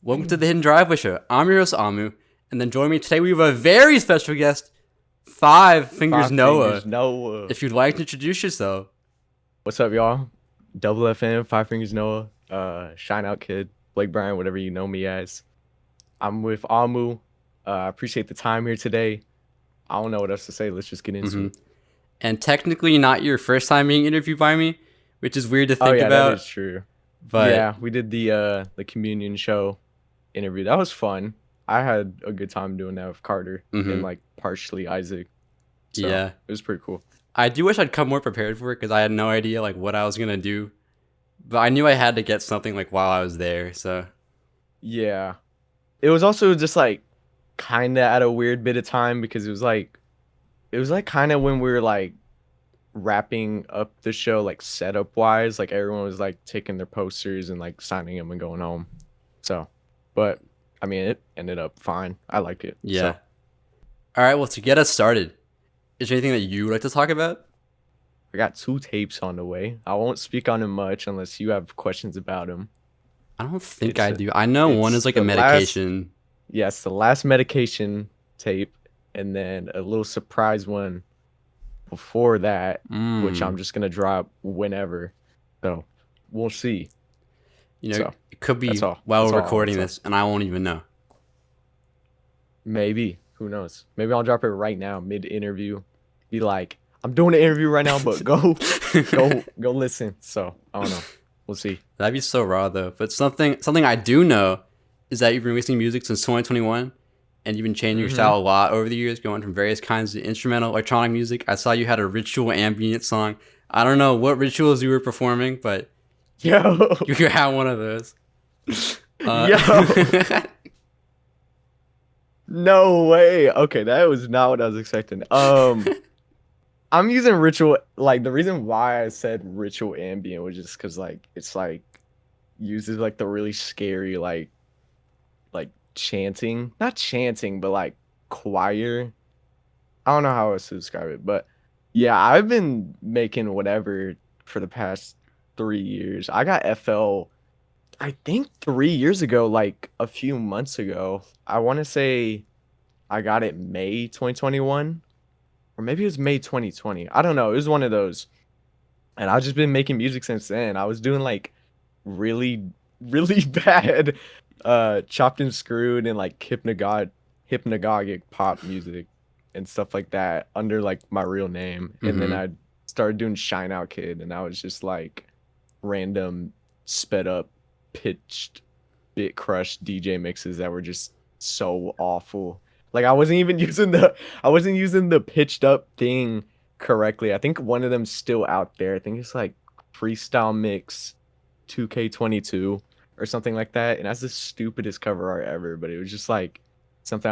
Welcome to the Hidden Driveway Show. I'm your host, Amu, and then joining me today we have a very special guest, Five Fingers Noah. If you'd like to introduce yourself. What's up, y'all? Double FM, Five Fingers Noah, Shine Out Kid, Blake Bryan, whatever you know me as. I'm with Amu. I appreciate the time here today. I don't know what else to say. Let's just get into it. And technically not your first time being interviewed by me, which is weird to think about. That is true. But yeah, we did the communion show interview. That was fun. I had a good time doing that with Carter and like partially Isaac. So yeah, it was pretty cool. I do wish I'd come more prepared for it because I had no idea like what I was gonna do, but I knew I had to get something like while I was there. So yeah, it was also just like kind of at a weird bit of time because it was like kind of when we were like wrapping up the show, like setup wise, like everyone was like taking their posters and like signing them and going home. So, but I mean, it ended up fine. I liked it. Yeah. So. All right. Well, to get us started, is there anything that you would like to talk about? I got 2 tapes on the way. I won't speak on them much unless you have questions about them. I don't think I do. I know one is like a medication. Yes, the last medication tape, and then a little surprise one before that, which I'm just gonna drop whenever. So we'll see. You know, it could be while we're recording this, and I won't even know. Maybe. Who knows? Maybe I'll drop it right now, mid-interview. Be like, I'm doing an interview right now, but go listen. So I don't know. We'll see. That'd be so raw though. But something I do know is that you've been releasing music since 2021, and you've been changing your style a lot over the years, going from various kinds of instrumental, electronic music. I saw you had a ritual ambient song. I don't know what rituals you were performing, but you had one of those. No way. Okay, that was not what I was expecting. I'm using ritual. Like the reason why I said ritual ambient was just because like it's like uses like the really scary like chanting, not chanting, but like choir. I don't know how else to describe it, but yeah, I've been making whatever for the past 3 years. I got FL, I think 3 years ago, like a few months ago. I want to say I got it May 2021, or maybe it was May 2020. I don't know. It was one of those. And I've just been making music since then. I was doing like really, really bad chopped and screwed and like hypnagogic pop music and stuff like that under like my real name. And then I started doing Shine Out Kid, and I was just like random sped up pitched bit crushed DJ mixes that were just so awful. Like I wasn't using the pitched up thing correctly. I think one of them's still out there. I think it's like Freestyle Mix 2K22 or something like that. And that's the stupidest cover art ever, but it was just like something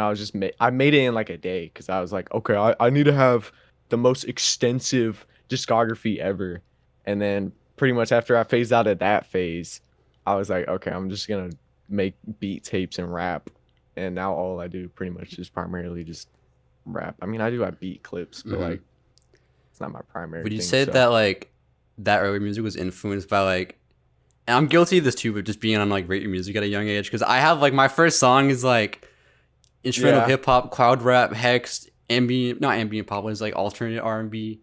I made it in like a day because I was like, okay, I need to have the most extensive discography ever. And then pretty much after I phased out of that phase, I was like, okay, I'm just gonna make beat tapes and rap. And now all I do pretty much is primarily just rap. I mean, I do have beat clips, but like it's not my primary Would you thing, say that like that early music was influenced by like, and I'm guilty of this too, but just being on like Rate Your Music at a young age, because I have like my first song is like instrumental hip hop, cloud rap, hex, not ambient pop, it's like alternate R&B,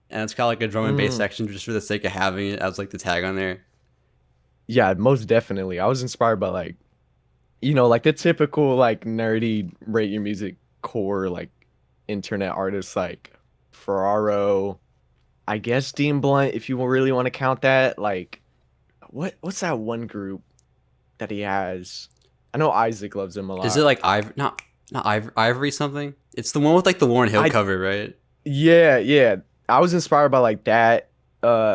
and it's got like a drum and bass section just for the sake of having it as like the tag on there. Yeah, most definitely. I was inspired by like, you know, like the typical like nerdy Rate Your Music core like internet artists like Ferraro, I guess Dean Blunt, if you really want to count that. Like what's that one group that he has? I know Isaac loves him a lot. Is it like Ivory something? It's the one with like the Lauryn Hill cover, right? Yeah. I was inspired by like that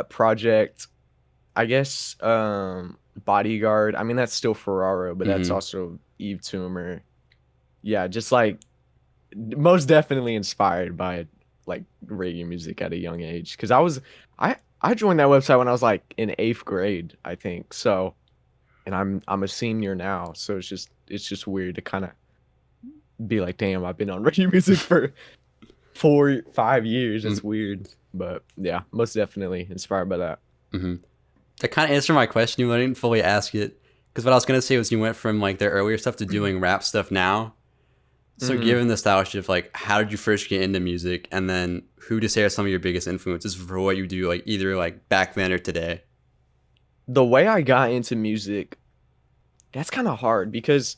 project. I guess Bodyguard. I mean, that's still Ferraro, but that's also Eve Toomer. Yeah, just like most definitely inspired by like Rate Your Music at a young age, because I joined that website when I was like in 8th grade, I think. So, and I'm a senior now, so it's just weird to kind of be like, damn, I've been on Rate Your Music for 4-5 years. It's weird, but yeah, most definitely inspired by that. To kind of answer my question, I didn't fully ask it. Because what I was gonna say was you went from like their earlier stuff to doing rap stuff now. So given the style shift, like how did you first get into music, and then who to say are some of your biggest influences for what you do, like either like back then or today? The way I got into music, that's kind of hard because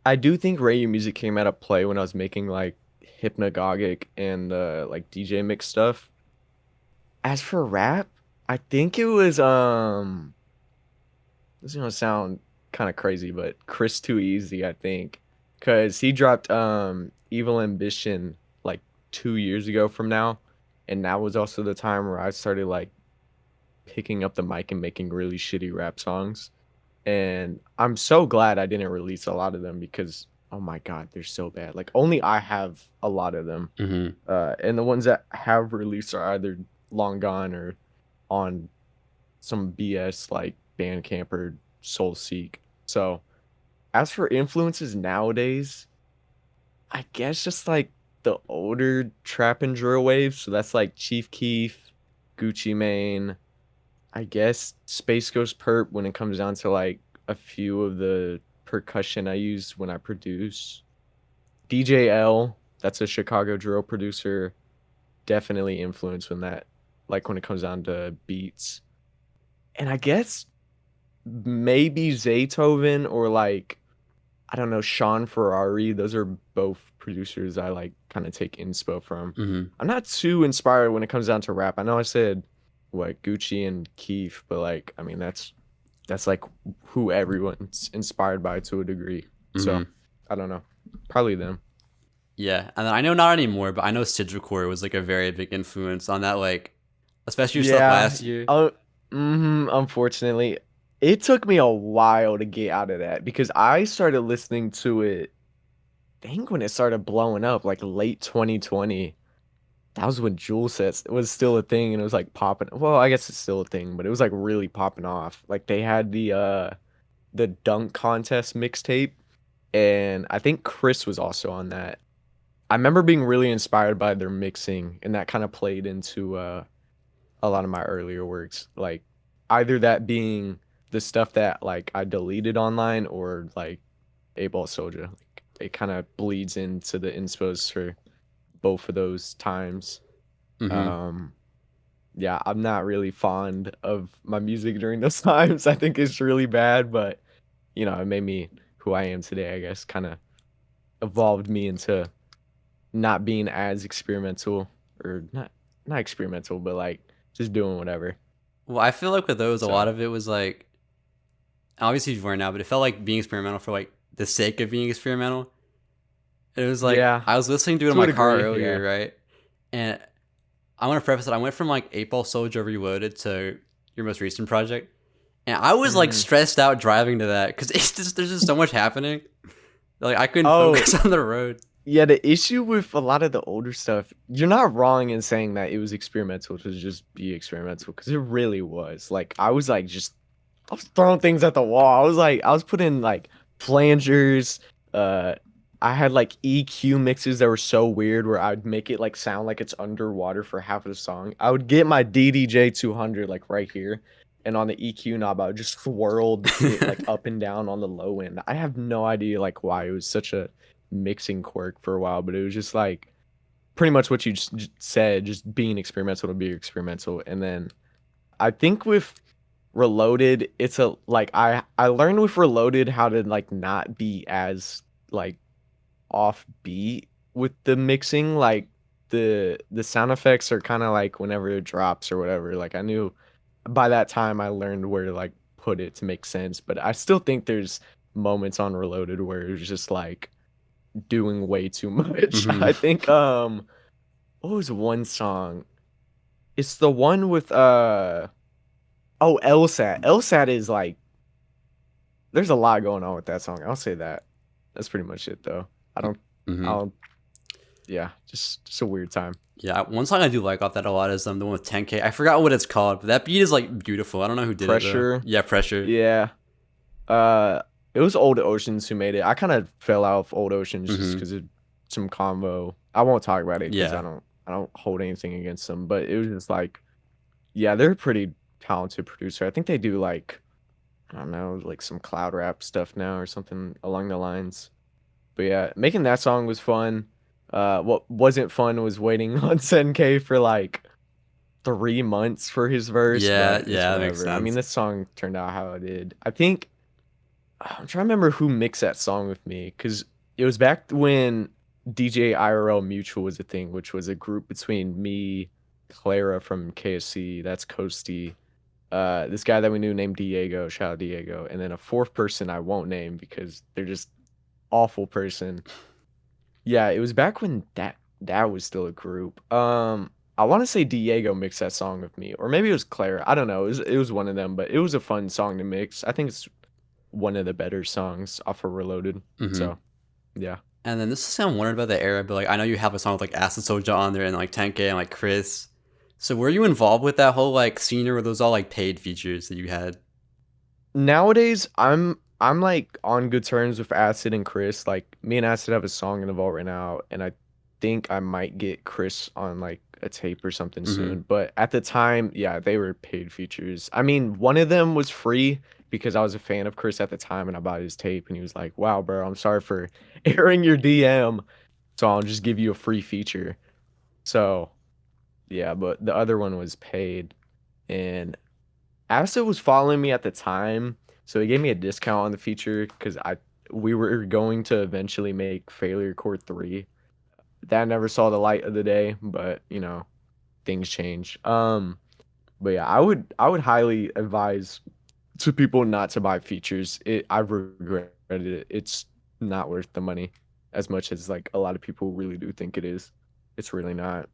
I do think radio music came out of play when I was making like hypnagogic and like DJ mix stuff. As for rap, I think it was this is gonna sound kind of crazy, but Chris Too Easy, I think, because he dropped Evil Ambition like 2 years ago from now, and that was also the time where I started like picking up the mic and making really shitty rap songs. And I'm so glad I didn't release a lot of them because oh my god, they're so bad. Like only I have a lot of them. And the ones that have released are either long gone or on some BS like Bandcamp or Soulseek. So as for influences nowadays, I guess just like the older trap and drill waves. So that's like Chief Keef, Gucci Mane, I guess Space Ghost Perp when it comes down to like a few of the percussion I use when I produce. DJL, that's a Chicago drill producer, definitely influenced when that, like when it comes down to beats. And I guess maybe Zaytoven or like I don't know, Sean Ferrari. Those are both producers I like kind of take inspo from. I'm not too inspired when it comes down to rap. I know I said what Gucci and Keef, but like I mean that's like who everyone's inspired by to a degree. So I don't know. Probably them. Yeah, and then I know not anymore, but I know Sigilcore was like a very big influence on that, like especially your stuff last year. Unfortunately, it took me a while to get out of that because I started listening to it. I think when it started blowing up, like late 2020. That was when Jewel Sets was still a thing and it was like popping. Well, I guess it's still a thing, but it was like really popping off. Like they had the dunk contest mixtape, and I think Chris was also on that. I remember being really inspired by their mixing, and that kind of played into a lot of my earlier works. Like either that being the stuff that like I deleted online or like Ball Souljah. Like, it kind of bleeds into the inspos for both of those times. Yeah, I'm not really fond of my music during those times. I think it's really bad, but you know, it made me who I am today, I guess, kind of evolved me into not being as experimental or not experimental, but like just doing whatever. Well, I feel like with those, a So lot of it was like obviously you weren't now, but it felt like being experimental for like the sake of being experimental. It was like yeah, I was listening to it in to a my car degree, earlier, yeah. right? And I want to preface that I went from like 8 Ball Souljah Reloaded to your most recent project, and I was like stressed out driving to that because it's just there's just so much happening. Like I couldn't focus on the road. Yeah, the issue with a lot of the older stuff, you're not wrong in saying that it was experimental to just be experimental because it really was. Like I was throwing things at the wall. I was putting like flangers. I had like EQ mixes that were so weird where I'd make it like sound like it's underwater for half of the song. I would get my DDJ 200 like right here, and on the EQ knob I would just swirl it like up and down on the low end. I have no idea like why it was such a mixing quirk for a while, but it was just like pretty much what you just said, just being experimental to be experimental. And then I think with Reloaded, it's a like I learned with Reloaded how to like not be as like offbeat with the mixing. Like the sound effects are kind of like whenever it drops or whatever. Like I knew by that time I learned where to like put it to make sense, but I still think there's moments on Reloaded where it's just like doing way too much. I think what was one song? It's the one with LSAT. LSAT is like there's a lot going on with that song. I'll say that. That's pretty much it though. I don't yeah, just a weird time. Yeah, one song I do like off that a lot is the one with 10K. I forgot what it's called, but that beat is like beautiful. I don't know who did Pressure. it though. Yeah, Pressure. Yeah. It was Old Oceans who made it. I kind of fell out of Old Oceans just because of some combo. I won't talk about it because I don't hold anything against them. But it was just like, yeah, they're a pretty talented producer. I think they do like, I don't know, like some cloud rap stuff now or something along the lines. But yeah, making that song was fun. What wasn't fun was waiting on 10K for like 3 months for his verse, Yeah, but it's yeah, that makes whatever. I mean, sense. this song turned out how it did. I think I'm trying to remember who mixed that song with me because it was back when DJ IRL Mutual was a thing, which was a group between me, Clara from KSC, that's Coasty, this guy that we knew named Diego, shout out Diego, and then a fourth person I won't name because they're just awful person. Yeah, it was back when that was still a group. I want to say Diego mixed that song with me, or maybe it was Clara. I don't know. It was one of them, but it was a fun song to mix. I think it's one of the better songs off of Reloaded. Hmm. So yeah. And then this is kind of wondering about the era, but like I know you have a song with like Acid Soulja on there and like 10K and like Chris. So were you involved with that whole like scene, or were those all like paid features that you had? Nowadays, I'm like on good terms with Acid and Chris. Like me and Acid have a song in the vault right now, and I think I might get Chris on like a tape or something Hmm. soon. But at the time, yeah, they were paid features. I mean, one of them was free because I was a fan of Chris at the time and I bought his tape and he was like, "Wow, bro, I'm sorry for airing your DM, so I'll just give you a free feature." So, yeah, but the other one was paid and Acid was following me at the time, so he gave me a discount on the feature because I we were going to eventually make Failure Core 3. That never saw the light of the day, but things change. But yeah, I would highly advise to people not to buy features. I've regretted it. It's not worth the money as much as like a lot of people really do think it is. It's really not.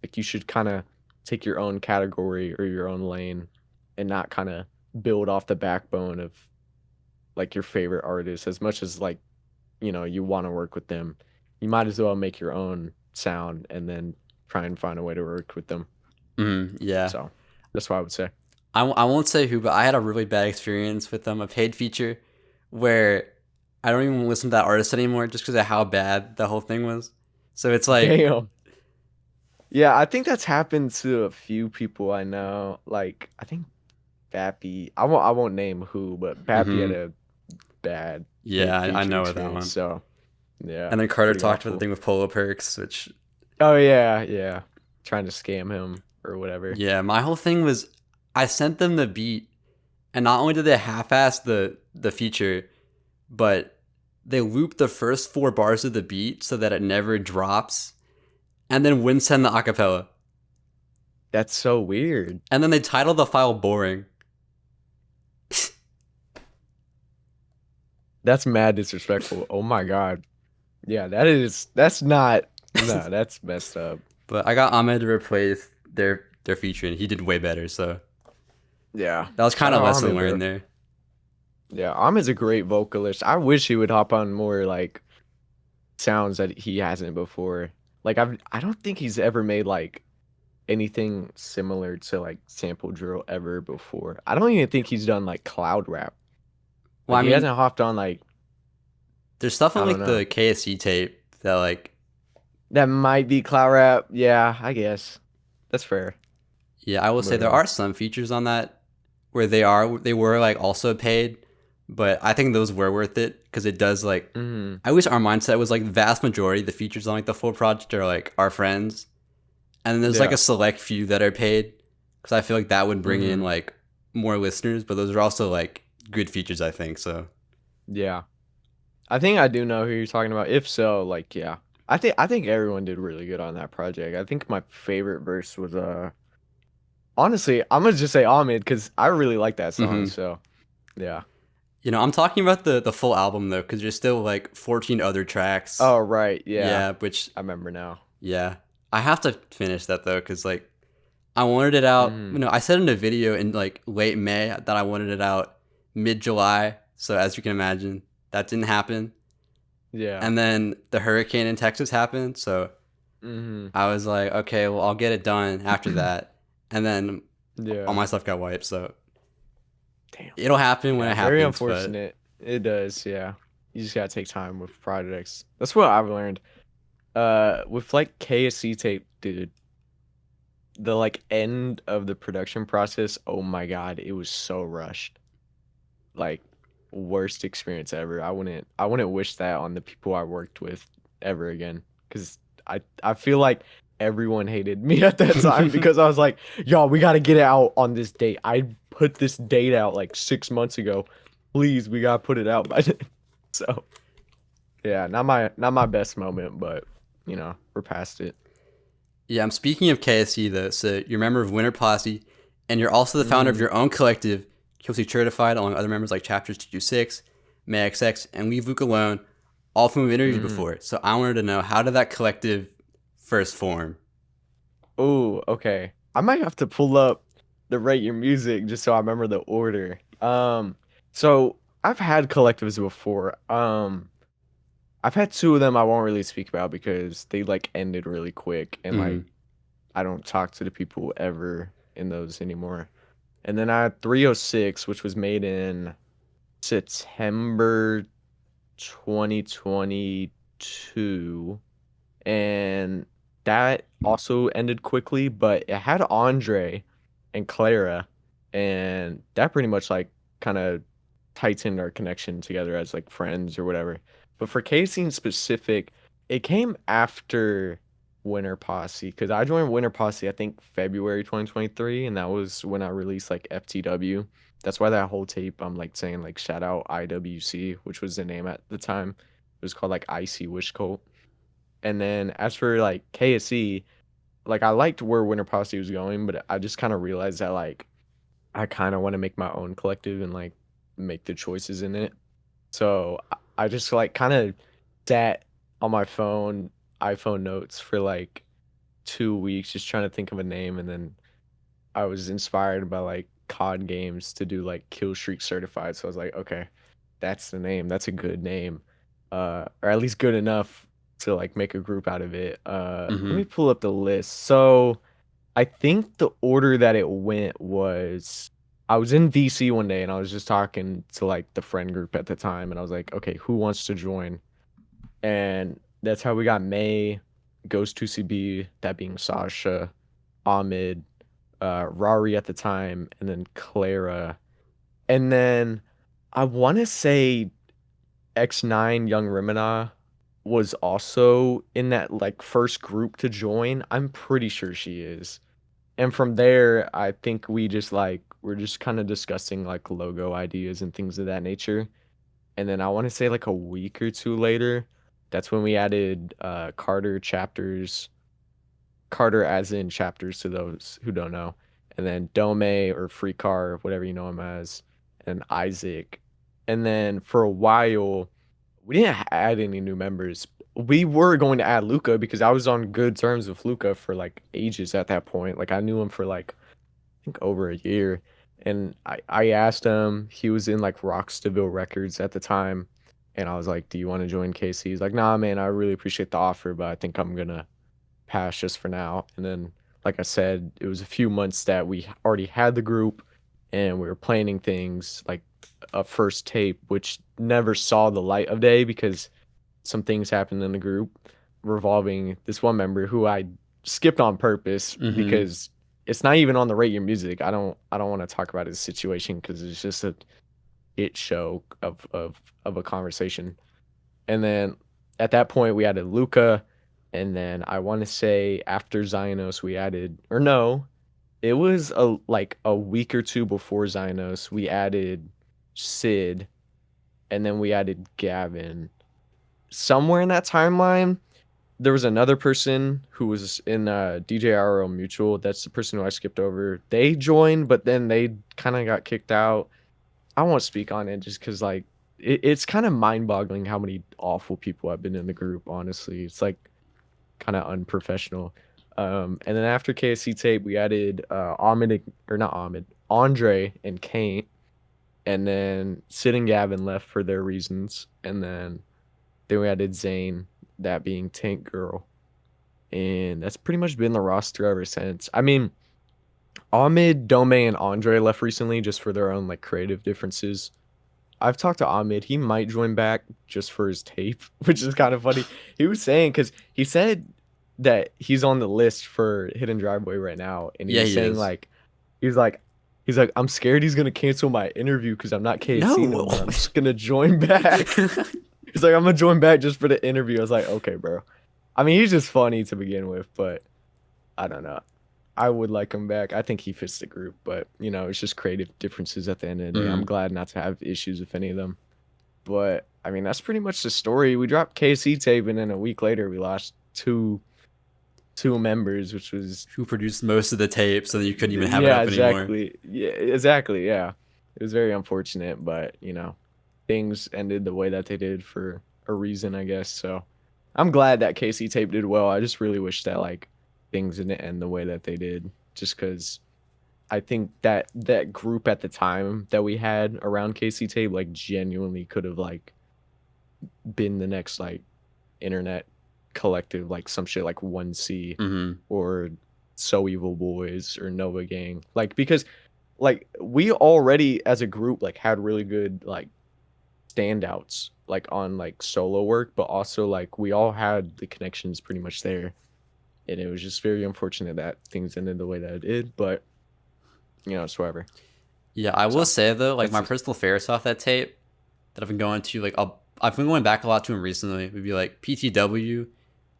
Like you should kind of take your own category or your own lane and not kind of build off the backbone of like your favorite artist as much as like you want to work with them. You might as well make your own sound and then try and find a way to work with them. Yeah. So that's what I would say. I won't say who, but I had a really bad experience with a paid feature where I don't even listen to that artist anymore just because of how bad the whole thing was. So it's like, Damn. Yeah, I think that's happened to a few people I know. Like I think Bappy. I won't name who, but Bappy had hmm, a bad yeah, paid I feature know what that experience. one. So yeah, And then Carter pretty talked about the awful. thing with Polo Perks, which, Oh yeah, yeah. Trying to scam him or whatever. yeah, my whole thing was I sent them the beat, and not only did they half-ass the feature, but they looped the first four bars of the beat so that it never drops, and then wouldn't send the acapella. That's so weird. And then they titled the file boring. That's mad disrespectful. Oh my god. Yeah, that's not no, that's messed up. But I got Ahmed to replace their feature, and he did way better. So Yeah. that was kind Shout of out lesson Ahmed, learned bro. there. Yeah, Ahmed's a great vocalist. I wish he would hop on more like sounds that he hasn't before. Like I don't think he's ever made like anything similar to like sample drill ever before. I don't even think he's done like cloud rap. Well, Like I he mean, hasn't hopped on like there's stuff on I don't like the know. KSC tape that like, That might be cloud rap. Yeah, I guess. That's fair. yeah, I will say But there are some features on that where they were like also paid, but I think those were worth it because it does like. mhm. I wish our mindset was like vast majority of the features on like the full project are like our friends, and then there's like a Yeah. select few that are paid because I feel like that would bring in Mhm. like more listeners, but those are also like good features, I think. So Yeah. I think I do know who you're talking about. If so, like yeah. I think everyone did really good on that project. I think my favorite verse was honestly, I'm gonna just say Ahmed because I really like that song. hmm, So yeah. I'm talking about the full album though, because there's still like 14 other tracks. Oh right, yeah. Yeah, which I remember now. yeah, I have to finish that though, because like I wanted it out. Hmm. I said in a video in like late May that I wanted it out mid July. So as you can imagine, that didn't happen. Yeah. And then the hurricane in Texas happened. So Hmm. I was like, okay, well I'll get it done after that. And then all Yeah. my stuff got wiped. So Damn. it'll happen when Yeah, it very happens. But unfortunate. It does, yeah. You just gotta take time with projects. That's what I've learned. With like KSC tape, dude, the like end of the production process, oh my god, it was so rushed. like worst experience ever. I wouldn't wish that on the people I worked with ever again, because I feel like everyone hated me at that time because I was like, y'all, we got to get it out on this date. I put this date out like 6 months ago. Please, we got to put it out by then. So yeah, not my best moment, but we're past it. Yeah, I'm speaking of KSC though. So you're a member of Winterposse, and you're also the founder of your own collective, Killstreak Certified, along with other members like Chapters 226, May XX, and leavelucalone, all of whom we've interviewed before. So I wanted to know, how did that collective first form? Oh, okay. I might have to pull up the Rate Your Music just so I remember the order. So I've had collectives before. I've had two of them I won't really speak about because they like ended really quick, and like I don't talk to the people ever in those anymore. And then I had 306, which was made in September 2022, and that also ended quickly, but it had Andre and Clara, and that pretty much like kind of tightened our connection together as like friends or whatever. But for KC in specific, it came after Winter Posse, because I joined Winter Posse I think February 2023, and that was when I released like FTW. That's why that whole tape I'm like saying like shout out IWC, which was the name at the time. It was called like Icy Wish Cult. And then as for like KSC, like I liked where Winter Posse was going, but I just kind of realized that like I kind of want to make my own collective and like make the choices in it. So I just like kind of sat on my iPhone notes for like 2 weeks, just trying to think of a name, and then I was inspired by like COD games to do like Killstreak Certified. So I was like, okay, that's the name. That's a good name, or at least good enough to like make a group out of it. Let me pull up the list. So I think the order that it went was, I was in VC one day and I was just talking to like the friend group at the time, and I was like, okay, who wants to join? And that's how we got May, Ghost 2CB, that being Sasha, Ahmed, Rari at the time, and then Clara. And then I want to say X9 Young Rimina was also in that like first group to join. I'm pretty sure she is. And from there, I think we're just kind of discussing like logo ideas and things of that nature. And then I want to say like a week or two later, that's when we added Carter as in chapters to those who don't know. And then Dome or Free Car, whatever you know him as, and Isaac. And then for a while, we didn't add any new members. We were going to add Luca because I was on good terms with Luca for like ages at that point. Like I knew him for like I think over a year. And I asked him, he was in like Rockstabile Records at the time. And I was like, do you want to join KC? He's like, nah, man, I really appreciate the offer, but I think I'm gonna pass just for now. And then, like I said, it was a few months that we already had the group and we were planning things like a first tape, which never saw the light of day because some things happened in the group revolving this one member who I skipped on purpose because it's not even on the Rate Your Music. I don't want to talk about his situation because it's just a show of a conversation. And then at that point we added Luca, and then I want to say after Xynos we added, or no, it was like a week or two before Xynos we added Sid, and then we added Gavin. Somewhere in that timeline, there was another person who was in DJRO Mutual. That's the person who I skipped over. They joined, but then they kind of got kicked out. I won't speak on it just because like it's kind of mind-boggling how many awful people have been in the group. Honestly, it's like kind of unprofessional. And then after KSC tape, we added Andre and Kane, and then Sid and Gavin left for their reasons, and then we added Zane, that being Tank Girl, and that's pretty much been the roster ever since. I mean, Ahmed, Dome, and Andre left recently just for their own like creative differences. I've talked to Ahmed. He might join back just for his tape, which is kind of funny. He was saying, because he said that he's on the list for Hidden Driveway right now, and he was saying like, he was like, He's like, I'm scared he's gonna cancel my interview because I'm not KSC no No. more. I'm just gonna join back. He's like, I'm gonna join back just for the interview. I was like, okay, bro. I mean, he's just funny to begin with, but I don't know. I would like him back. I think he fits the group, but you know, it's just creative differences at the end of the day. I'm glad not to have issues with any of them. But I mean, that's pretty much the story. We dropped KSC tape, and then a week later, we lost two members, which was who produced most of the tapes, so that you couldn't even have it up anymore. Yeah, exactly. Yeah, it was very unfortunate, but you know, things ended the way that they did for a reason, I guess. So I'm glad that KC tape did well. I just really wish that like things didn't end the way that they did, just because I think that that group at the time that we had around KC tape like genuinely could have like been the next like internet collective, like some shit like 1C or So Evil Boys or Nova Gang, like because like we already as a group like had really good like standouts like on like solo work, but also like we all had the connections pretty much there, and it was just very unfortunate that things ended the way that it did, but you know, it's whatever. Yeah, I will say though, like my personal favorites off that tape that I've been going to, like I've been going back a lot to them recently, would be like PTW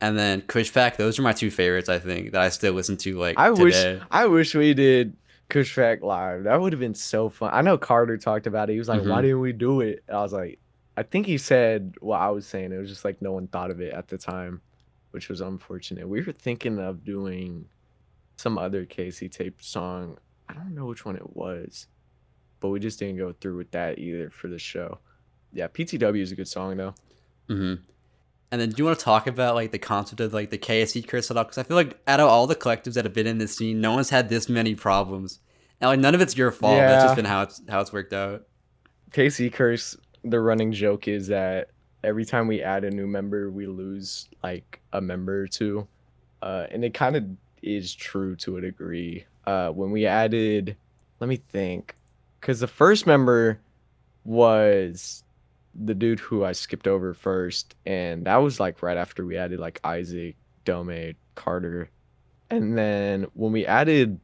and then Kushpack. Those are my two favorites, I think, that I still listen to like today. I wish we did Kushpack live. That would have been so fun. I know Carter talked about it. He was like, why didn't we do it? I was like, I think he said what I was saying. It was just like no one thought of it at the time, which was unfortunate. We were thinking of doing some other Casey tape song. I don't know which one it was, but we just didn't go through with that either for the show. Yeah, PTW is a good song though. And then do you want to talk about like the concept of like the KSC Curse at all? Because I feel like out of all the collectives that have been in this scene, no one's had this many problems. And like none of it's your fault. Yeah. That's just been how it's worked out. KSC Curse, the running joke is that every time we add a new member, we lose like a member or two. And it kind of is true to a degree. When we added, let me think, because the first member was the dude who I skipped over first, and that was like right after we added like Isaac, Dome, Carter, and then when we added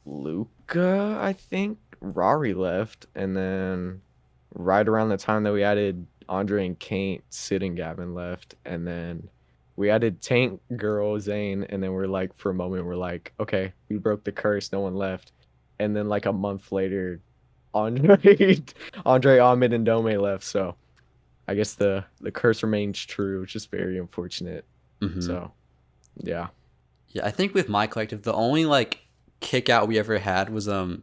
Luca, I think Rari left, and then right around the time that we added Andre and Kaint, Sid and Gavin left, and then we added Tank, Girl, Zane, and then we're like, for a moment, we're like, okay, we broke the curse, no one left, and then like a month later, Andre, Ahmed, and Dome left. So I guess the curse remains true, which is very unfortunate. So yeah. I think with my collective, the only like kick out we ever had was one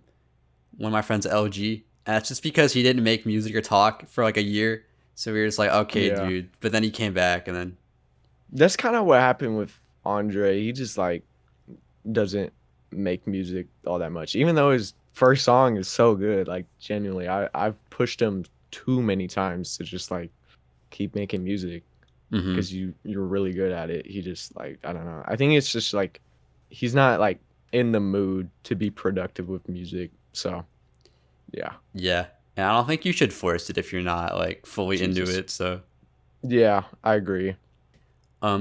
of my friends, LG, and that's just because he didn't make music or talk for like a year. So we were just like, okay, dude. But then he came back, and then that's kind of what happened with Andre. He just like doesn't make music all that much, even though his first song is so good. Like genuinely, I've pushed him too many times to just like keep making music because you're really good at it. He just like, I don't know. I think it's just like he's not like in the mood to be productive with music. So yeah. And I don't think you should force it if you're not like fully into it. So yeah, I agree.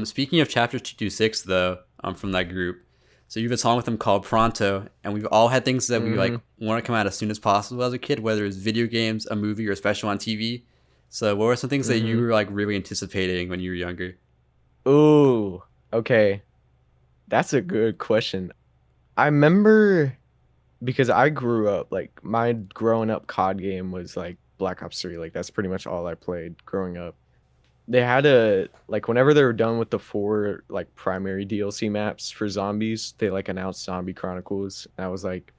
Speaking of chapter 226 though, from that group, so you have a song with them called Pronto, and we've all had things that we like want to come out as soon as possible as a kid, whether it's video games, a movie, or a special on TV. So what were some things that you were like really anticipating when you were younger? Ooh, okay. That's a good question. I remember because I grew up, like my growing up COD game was like Black Ops 3. Like that's pretty much all I played growing up. They had a like whenever they were done with the 4 like primary DLC maps for zombies, they like announced Zombie Chronicles. And I was like,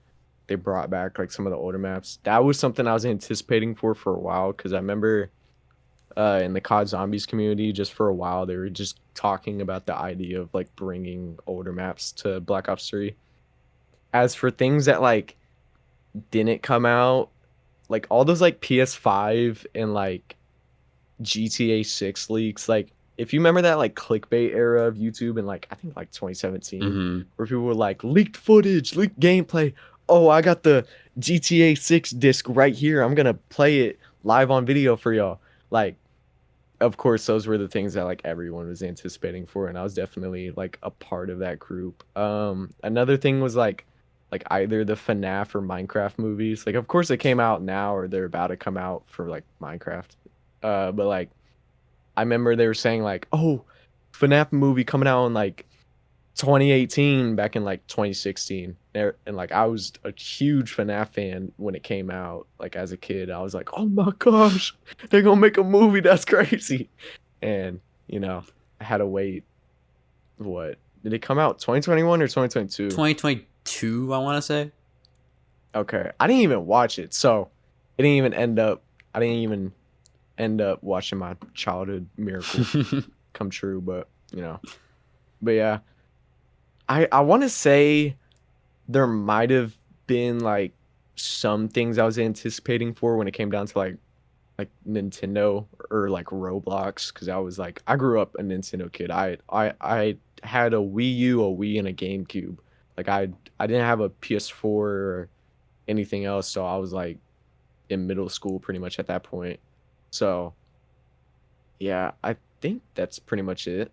they brought back like some of the older maps. That was something I was anticipating for a while, because I remember in the COD Zombies community, just for a while they were just talking about the idea of like bringing older maps to Black Ops 3. As for things that like didn't come out, like all those like PS5 and like GTA 6 leaks, like if you remember that like clickbait era of YouTube in like I think like 2017, where people were like leaked footage, leaked gameplay. Oh, I got the GTA 6 disc right here. I'm gonna play it live on video for y'all. Like, of course, those were the things that like everyone was anticipating for, and I was definitely like a part of that group. Another thing was like like either the FNAF or Minecraft movies. Like, of course, they came out now or they're about to come out for like Minecraft. But like, I remember they were saying like, oh, FNAF movie coming out in like 2018 back in like 2016. And like, I was a huge FNAF fan when it came out. Like, as a kid, I was like, oh my gosh, they're gonna make a movie. That's crazy. And, I had to wait. What? Did it come out 2021 or 2022? 2022, I want to say. Okay. I didn't even watch it. So I didn't even end up watching my childhood miracle come true. But, but yeah, I want to say there might have been like some things I was anticipating for when it came down to like Nintendo or like Roblox, because I grew up a Nintendo kid. I had a Wii U, a Wii, and a GameCube. Like I didn't have a PS4 or anything else, so I was like in middle school pretty much at that point. So yeah, I think that's pretty much it.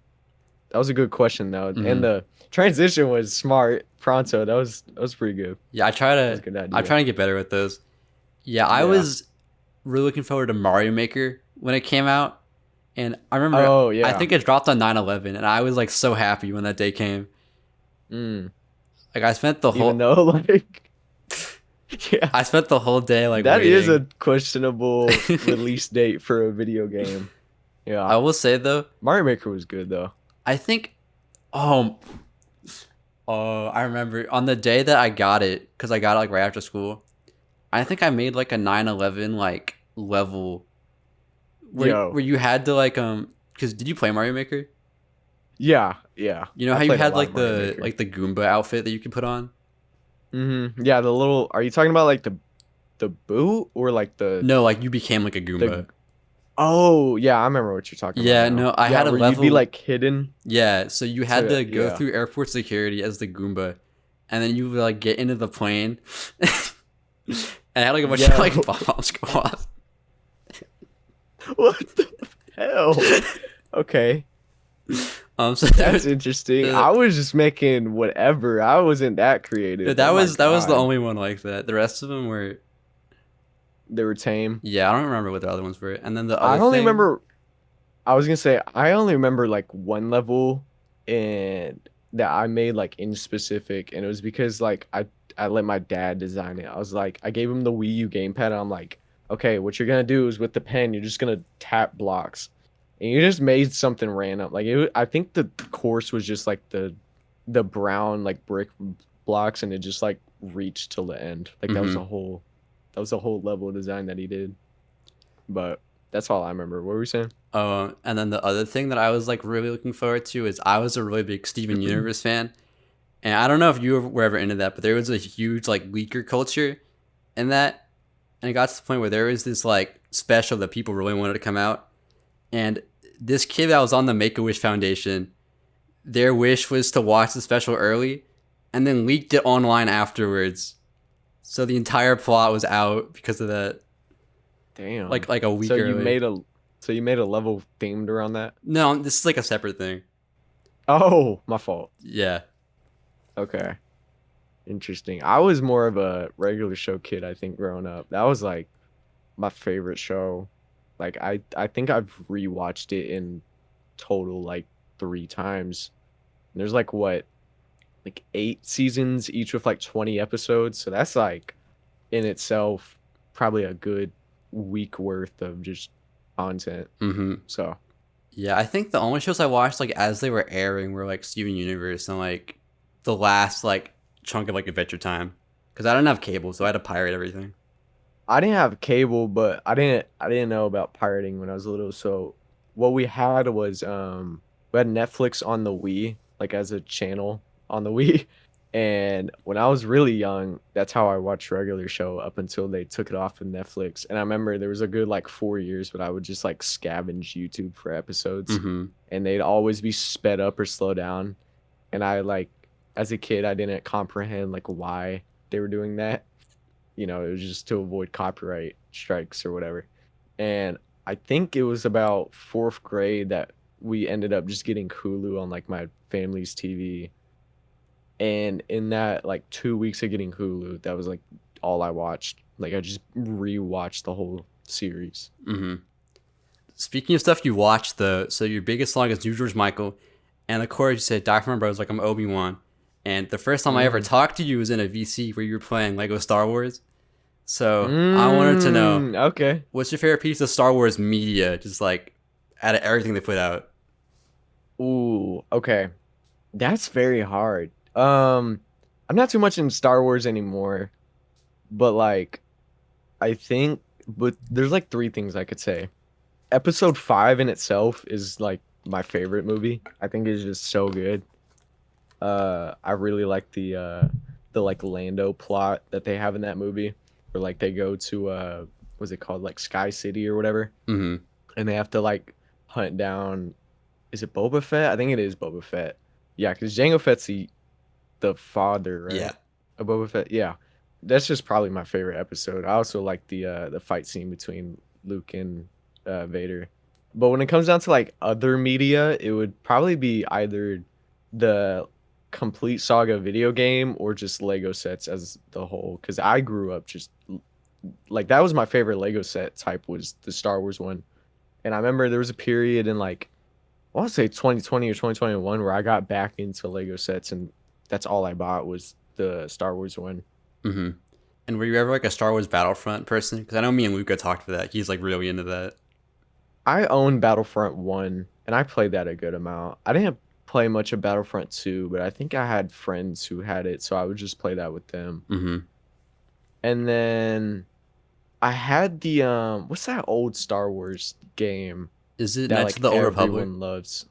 That was a good question though, and the transition was smart. Pronto, that was pretty good. Yeah, I'm trying to get better with those. Yeah, I was really looking forward to Mario Maker when it came out, and I remember I think it dropped on 9/11, and I was like so happy when that day came. Like I spent the whole I spent the whole day like that waiting. is a questionable release date for a video game. Yeah, I will say though, Mario Maker was good though. I think, I remember on the day that I got it, because I got it like right after school. I think I made like a 9/11 like level where you had to like because did you play Mario Maker? Yeah. You know how you had like the Goomba outfit that you could put on? Yeah, the little. Are you talking about like the boot or like the? No, like you became like a Goomba. Oh yeah, I remember what you're talking about. Yeah, no, I had a where level. You'd be like hidden. Yeah, so you had to go through airport security as the Goomba, and then you would like get into the plane, and I had like a bunch of like bombs go off. What the hell? Okay. So that's interesting. I was just making whatever. I wasn't that creative. That was the only one like that. The rest of them were. They were tame. Yeah, I don't remember what the other ones were. And then the other I only remember. I was gonna say I only remember like one level, and that I made like in specific, and it was because like I let my dad design it. I was like, I gave him the Wii U gamepad, and I'm like, okay, what you're gonna do is with the pen, you're just gonna tap blocks, and you just made something random. Like I think the course was just like the brown like brick blocks, and it just like reached till the end. Like that was a whole level design that he did. But that's all I remember. What were we saying? And then the other thing that I was like really looking forward to is I was a really big Steven Universe fan, and I don't know if you were ever into that, but there was a huge like leaker culture in that, and it got to the point where there was this like special that people really wanted to come out, and this kid that was on the Make-A-Wish Foundation, their wish was to watch the special early, and then leaked it online afterwards. So the entire plot was out because of that. Damn. Like a week early. So you made a level themed around that? No, this is like a separate thing. Oh, my fault. Yeah. Okay. Interesting. I was more of a regular show kid, I think, growing up. That was like my favorite show. Like I think I've rewatched it in total like 3 times. And there's like 8 seasons, each with like 20 episodes. So that's like in itself probably a good week worth of just content. So yeah, I think the only shows I watched like as they were airing were like Steven Universe and like the last like chunk of like Adventure Time, because I didn't have cable, so I had to pirate everything. I didn't have cable, but I didn't know about pirating when I was little. So what we had was we had Netflix on the Wii, like as a channel on the Wii. And when I was really young, that's how I watched regular show up until they took it off of Netflix. And I remember there was a good like 4 years, but I would just like scavenge YouTube for episodes, and they'd always be sped up or slow down. And I like, as a kid, I didn't comprehend like why they were doing that. It was just to avoid copyright strikes or whatever. And I think it was about 4th grade that we ended up just getting Hulu on like my family's TV. And in that like 2 weeks of getting Hulu, that was like all I watched. Like I just rewatched the whole series. Mm-hmm. Speaking of stuff you watched, though, so your biggest song is New George Michael, and the chorus you said, "Die for my brothers like I'm Obi-Wan." And the first time I ever talked to you was in a VC where you were playing Lego Star Wars. So I wanted to know, Okay. what's your favorite piece of Star Wars media? Just like out of everything they put out. Ooh, okay. That's very hard. I'm not too much in Star Wars anymore, but like I think but there's like three things I could say. Episode 5 in itself is like my favorite movie. I think it's just so good. I really like the like Lando plot that they have in that movie where like they go to what's it called, like Sky City or whatever, Mm-hmm. and they have to like hunt down, is it Boba Fett? I think it is Boba Fett. Yeah, because Jango Fett's the father, right? Yeah. Of Boba Fett. Yeah, that's just probably my favorite episode. I also like the fight scene between Luke and Vader. But when it comes down to like other media, it would probably be either the complete saga video game or just Lego sets as the whole. Because I grew up just like that was my favorite Lego set type, was the Star Wars one. And I remember there was a period in like I want to say 2020 or 2021 where I got back into Lego sets, and that's all I bought was the Star Wars one. Mm-hmm. And were you ever like a Star Wars Battlefront person? Because I know me and Luca talked for that. He's like really into that. I own Battlefront 1 and I played that a good amount. I didn't play much of Battlefront 2, but I think I had friends who had it, so I would just play that with them. Mm-hmm. And then I had the what's that old Star Wars game Is it that Knights of like the Old Republic? everyone loves?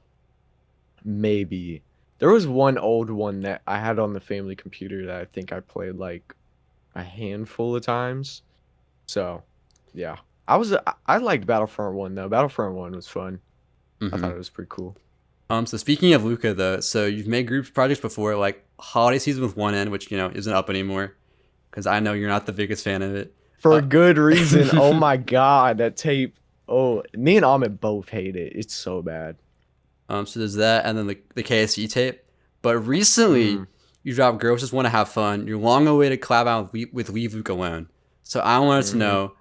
Maybe. There was one old one that I had on the family computer that I think I played like a handful of times. So, yeah. I liked Battlefront 1 though. Battlefront 1 was fun. I Mm-hmm. thought it was pretty cool. So speaking of Luca though, so you've made group projects before, like Holiday Season with One End, which isn't up anymore, because I know you're not the biggest fan of it. For Uh, a good reason. Oh my god, that tape. Oh, me and Ahmed both hate it. It's so bad. so there's that, and then the KSC tape. But recently, Mm, you dropped "Girls Just Want to Have Fun." Your long-awaited collab out with Leave Luke Alone. So I wanted to mm-hmm. know,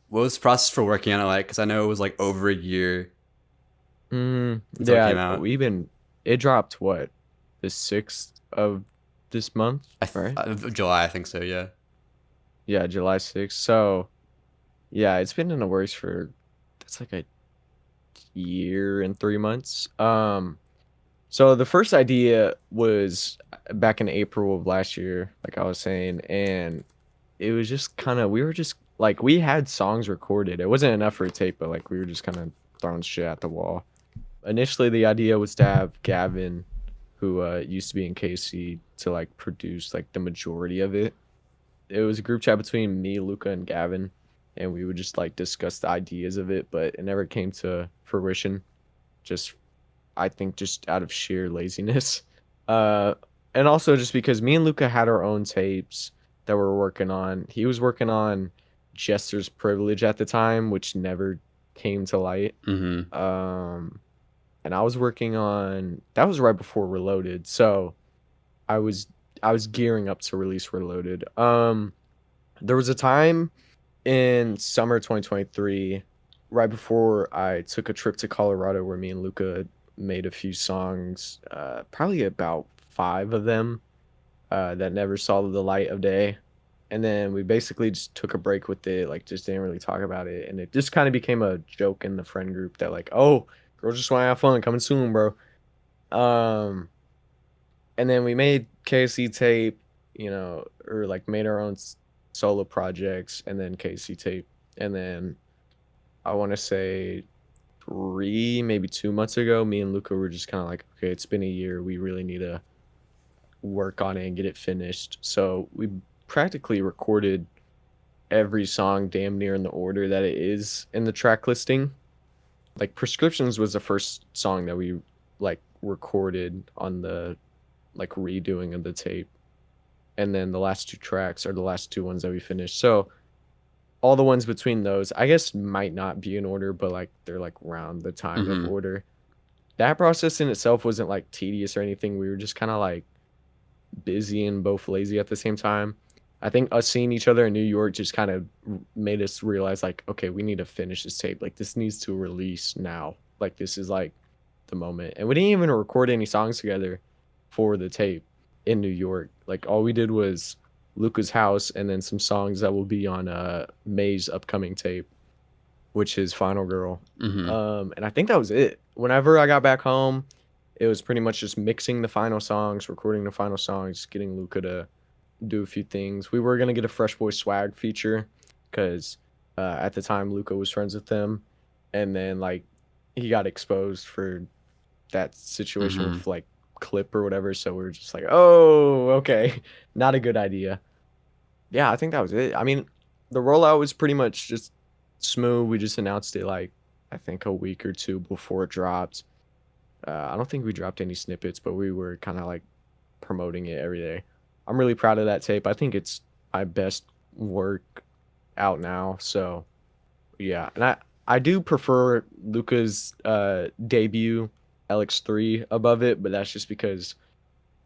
what was the process for working on it like? Because I know it was like over a year until it Yeah, came out. it dropped what? The 6th of this month, right? July, I think so. Yeah. Yeah, July 6th. So, yeah, it's been in the works for that's like a year and 3 months. So the first idea was back in April of last year, like I was saying, and it was just kind of we were just like we had songs recorded. It wasn't enough for a tape, but like we were just kind of throwing shit at the wall. Initially, the idea was to have Gavin, who used to be in KC, to like produce like the majority of it. It was a group chat between me, Luca, and Gavin, and we would just like discuss the ideas of it, but it never came to fruition. Just I think just out of sheer laziness. Uh and also just because me and Luca had our own tapes that we were working on. He was working on Jester's Privilege at the time, which never came to light. Mm-hmm. And I was working on that was right before Reloaded. So I was I was gearing up to release Reloaded. There was a time in summer 2023, right before I took a trip to Colorado, where me and Luca made a few songs, probably about 5 of them, that never saw the light of day. And then we basically just took a break with it, like just didn't really talk about it. And it just kind of became a joke in the friend group that like, oh, girls just want to have fun, coming soon, bro. Um, and then we made KC tape, or like made our own solo projects, and then KC tape. And then I want to say 2 months ago, me and Luca were just kind of like, okay, it's been a year. We really need to work on it and get it finished. So we practically recorded every song damn near in the order that it is in the track listing. Like Prescriptions was the first song that we like recorded on the like redoing of the tape. And then the last 2 tracks are the last 2 ones that we finished. So all the ones between those, I guess, might not be in order, but like they're like around the time of order. That process in itself wasn't like tedious or anything. We were just kind of like busy and both lazy at the same time. I think us seeing each other in New York just kind of made us realize, like, okay, we need to finish this tape. Like, this needs to release now. Like, this is like the moment. And we didn't even record any songs together for the tape in New York. Like, all we did was Luca's house and then some songs that will be on May's upcoming tape, which is Final Girl. And I think that was it. Whenever I got back home, it was pretty much just mixing the final songs, recording the final songs, getting Luca to do a few things. We were gonna get a Fresh Boy Swag feature because at the time Luca was friends with them, and then like he got exposed for that situation with like Clip or whatever. So we were just like, oh, okay, not a good idea. Yeah, I think that was it. I mean, the rollout was pretty much just smooth. We just announced it like I think a week or two before it dropped. I don't think we dropped any snippets, but we were kind of like promoting it every day. I'm really proud of that tape. I think it's my best work out now. So yeah, and I do prefer Luca's debut LX3 above it, but that's just because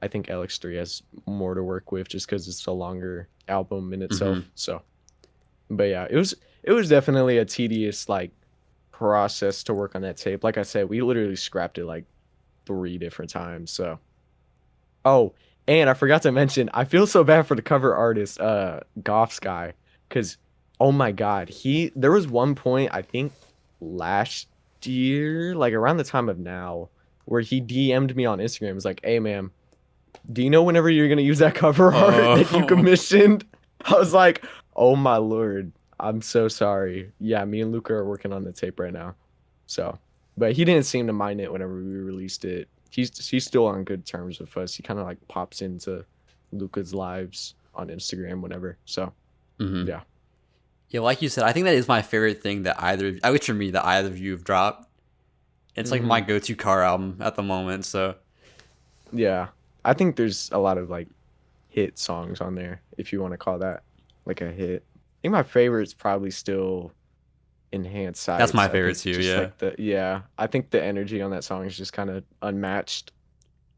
I think LX3 has more to work with, just because it's a longer album in itself. So, but yeah, it was definitely a tedious like process to work on that tape. Like I said, we literally scrapped it like 3 different times. So, oh, and I forgot to mention, I feel so bad for the cover artist, Goff's guy, because oh my god, there was one point I think last year, like around the time of now, where he DM'd me on Instagram. Was like, hey man, do you know whenever you're gonna use that cover art that you commissioned? I was like, oh my lord, I'm so sorry. Yeah, me and Luca are working on the tape right now. So, but he didn't seem to mind it whenever we released it. He's still on good terms with us. He kind of like pops into Luca's lives on Instagram whenever. So, yeah. Yeah, like you said, I think that is my favorite thing that at least for me, that either of you have dropped. It's like my go-to car album at the moment. So, yeah, I think there's a lot of like hit songs on there, if you want to call that like a hit. I think my favorite's probably still Enhanced Sights. That's my favorite too, yeah. Like I think the energy on that song is just kind of unmatched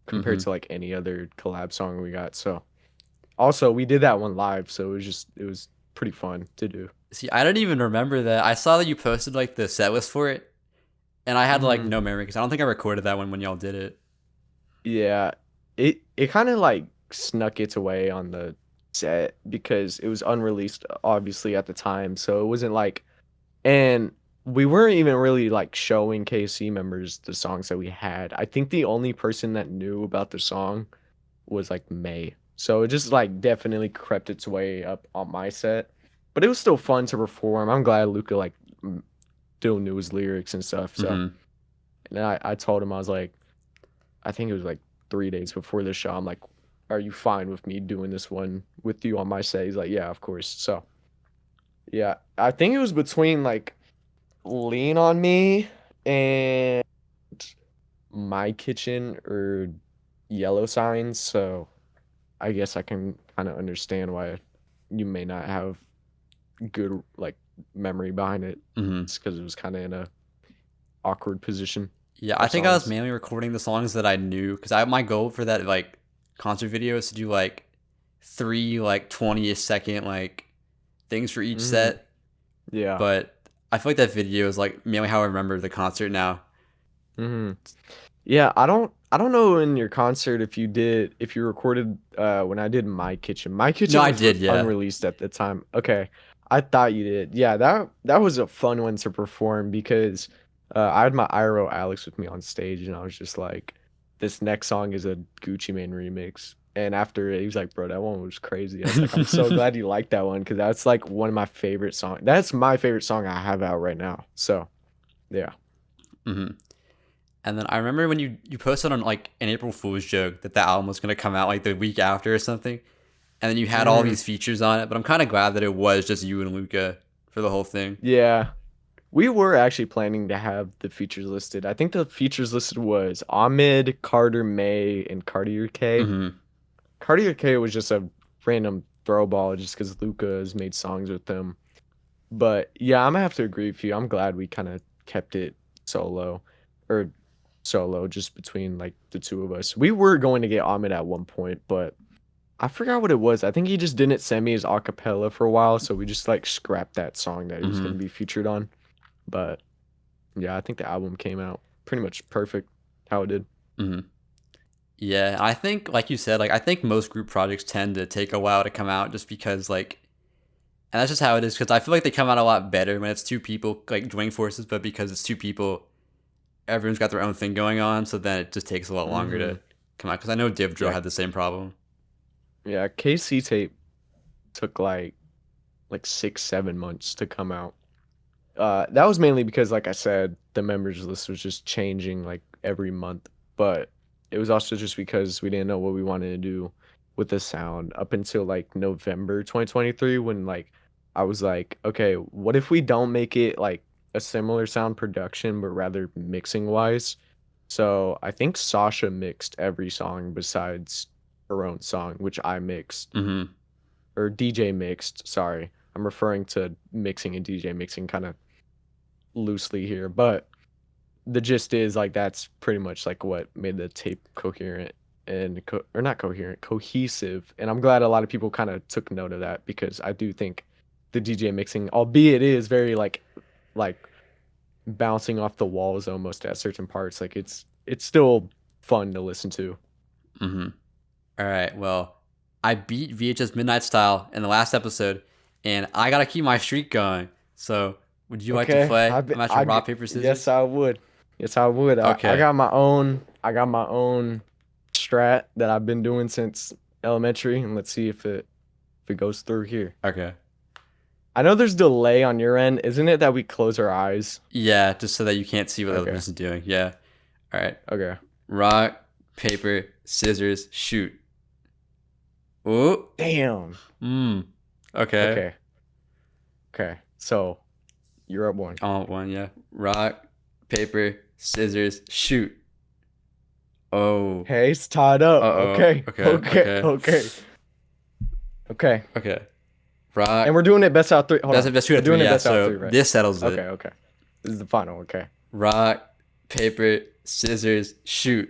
compared to like any other collab song we got. So also we did that one live, so it was pretty fun to do. See, I don't even remember that. I saw that you posted like the set list for it, and I had like no memory because I don't think I recorded that one when y'all did it. Yeah, it kind of like snuck its away on the set because it was unreleased obviously at the time, so it wasn't like, and we weren't even really like showing KSC members the songs that we had. I think the only person that knew about the song was like May, so it just like definitely crept its way up on my set, but it was still fun to perform. I'm glad Luca like still knew his lyrics and stuff. So and then I told him, I was like, I think it was like 3 days before the show, I'm like, are you fine with me doing this one with you on my set? He's like, yeah, of course. So yeah, I think it was between like Lean on Me and My Kitchen or Yellow Signs. So I guess I can kind of understand why you may not have good like memory behind it. It's because it was kind of in a awkward position. Yeah, I think I was mainly recording the songs that I knew because my goal for that like concert video is to do like 3 like 20 second like things for each set. Yeah, but I feel like that video is like mainly how I remember the concert now. Yeah, I don't know in your concert if you recorded when I did My Kitchen. My Kitchen No, I was did, yeah. unreleased at the time. Okay. I thought you did. Yeah, that was a fun one to perform because I had my IRO Alex with me on stage and I was just like, this next song is a Gucci Mane remix. And after it, he was like, bro, that one was crazy. I was like, I'm so glad you liked that one because that's like one of my favorite songs. That's my favorite song I have out right now. So, yeah. And then I remember when you posted on like an April Fool's joke that album was going to come out like the week after or something. And then you had all these features on it. But I'm kind of glad that it was just you and Luca for the whole thing. Yeah. We were actually planning to have the features listed. I think the features listed was Ahmed, Carter, May, and Cartier K. Cartier K was just a random throwball just because Luca has made songs with them. But yeah, I'm gonna have to agree with you. I'm glad we kind of kept it solo just between like the two of us. We were going to get Ahmed at one point, but I forgot what it was. I think he just didn't send me his acapella for a while, so we just like scrapped that song that he was gonna be featured on. But yeah, I think the album came out pretty much perfect how it did. Yeah, I think like you said, like I think most group projects tend to take a while to come out just because like, and that's just how it is. Because I feel like they come out a lot better when it's two people like joining forces, but because it's two people, everyone's got their own thing going on, so then it just takes a lot longer to come out. Because I know Div Drill had the same problem. Yeah, KC tape took like 6-7 months to come out. That was mainly because, like I said, the members list was just changing like every month. But it was also just because we didn't know what we wanted to do with the sound up until like November 2023 when like I was like, okay, what if we don't make it like a similar sound production, but rather mixing wise? So I think Sasha mixed every song besides her own song, which I mixed or DJ mixed. Sorry, I'm referring to mixing and DJ mixing kind of loosely here, but the gist is like that's pretty much like what made the tape coherent and or not coherent, cohesive. And I'm glad a lot of people kind of took note of that because I do think the DJ mixing, albeit it is very like bouncing off the walls almost at certain parts, like it's still fun to listen to. All right, well, I beat VHS Midnight Style in the last episode, and I gotta keep my streak going. So, would you like to play a match of rock paper scissors? Yes, I would. Yes, I would. Okay. I got my own. I got my own strat that I've been doing since elementary, and let's see if it goes through here. Okay. I know there's delay on your end, isn't it? That we close our eyes. Yeah, just so that you can't see what the other person's doing. Yeah. All right. Okay. Rock, paper, scissors, shoot. Ooh. Damn. Okay. Okay. So, you're up one. I'm up one. Yeah. Rock, paper, scissors, shoot. Oh. Hey, it's tied up. Okay. Rock. And we're doing it best out of three. Hold on. Best two out of three. Yeah. So three, right? this settles it. Okay. This is the final. Okay. Rock, paper, scissors, shoot.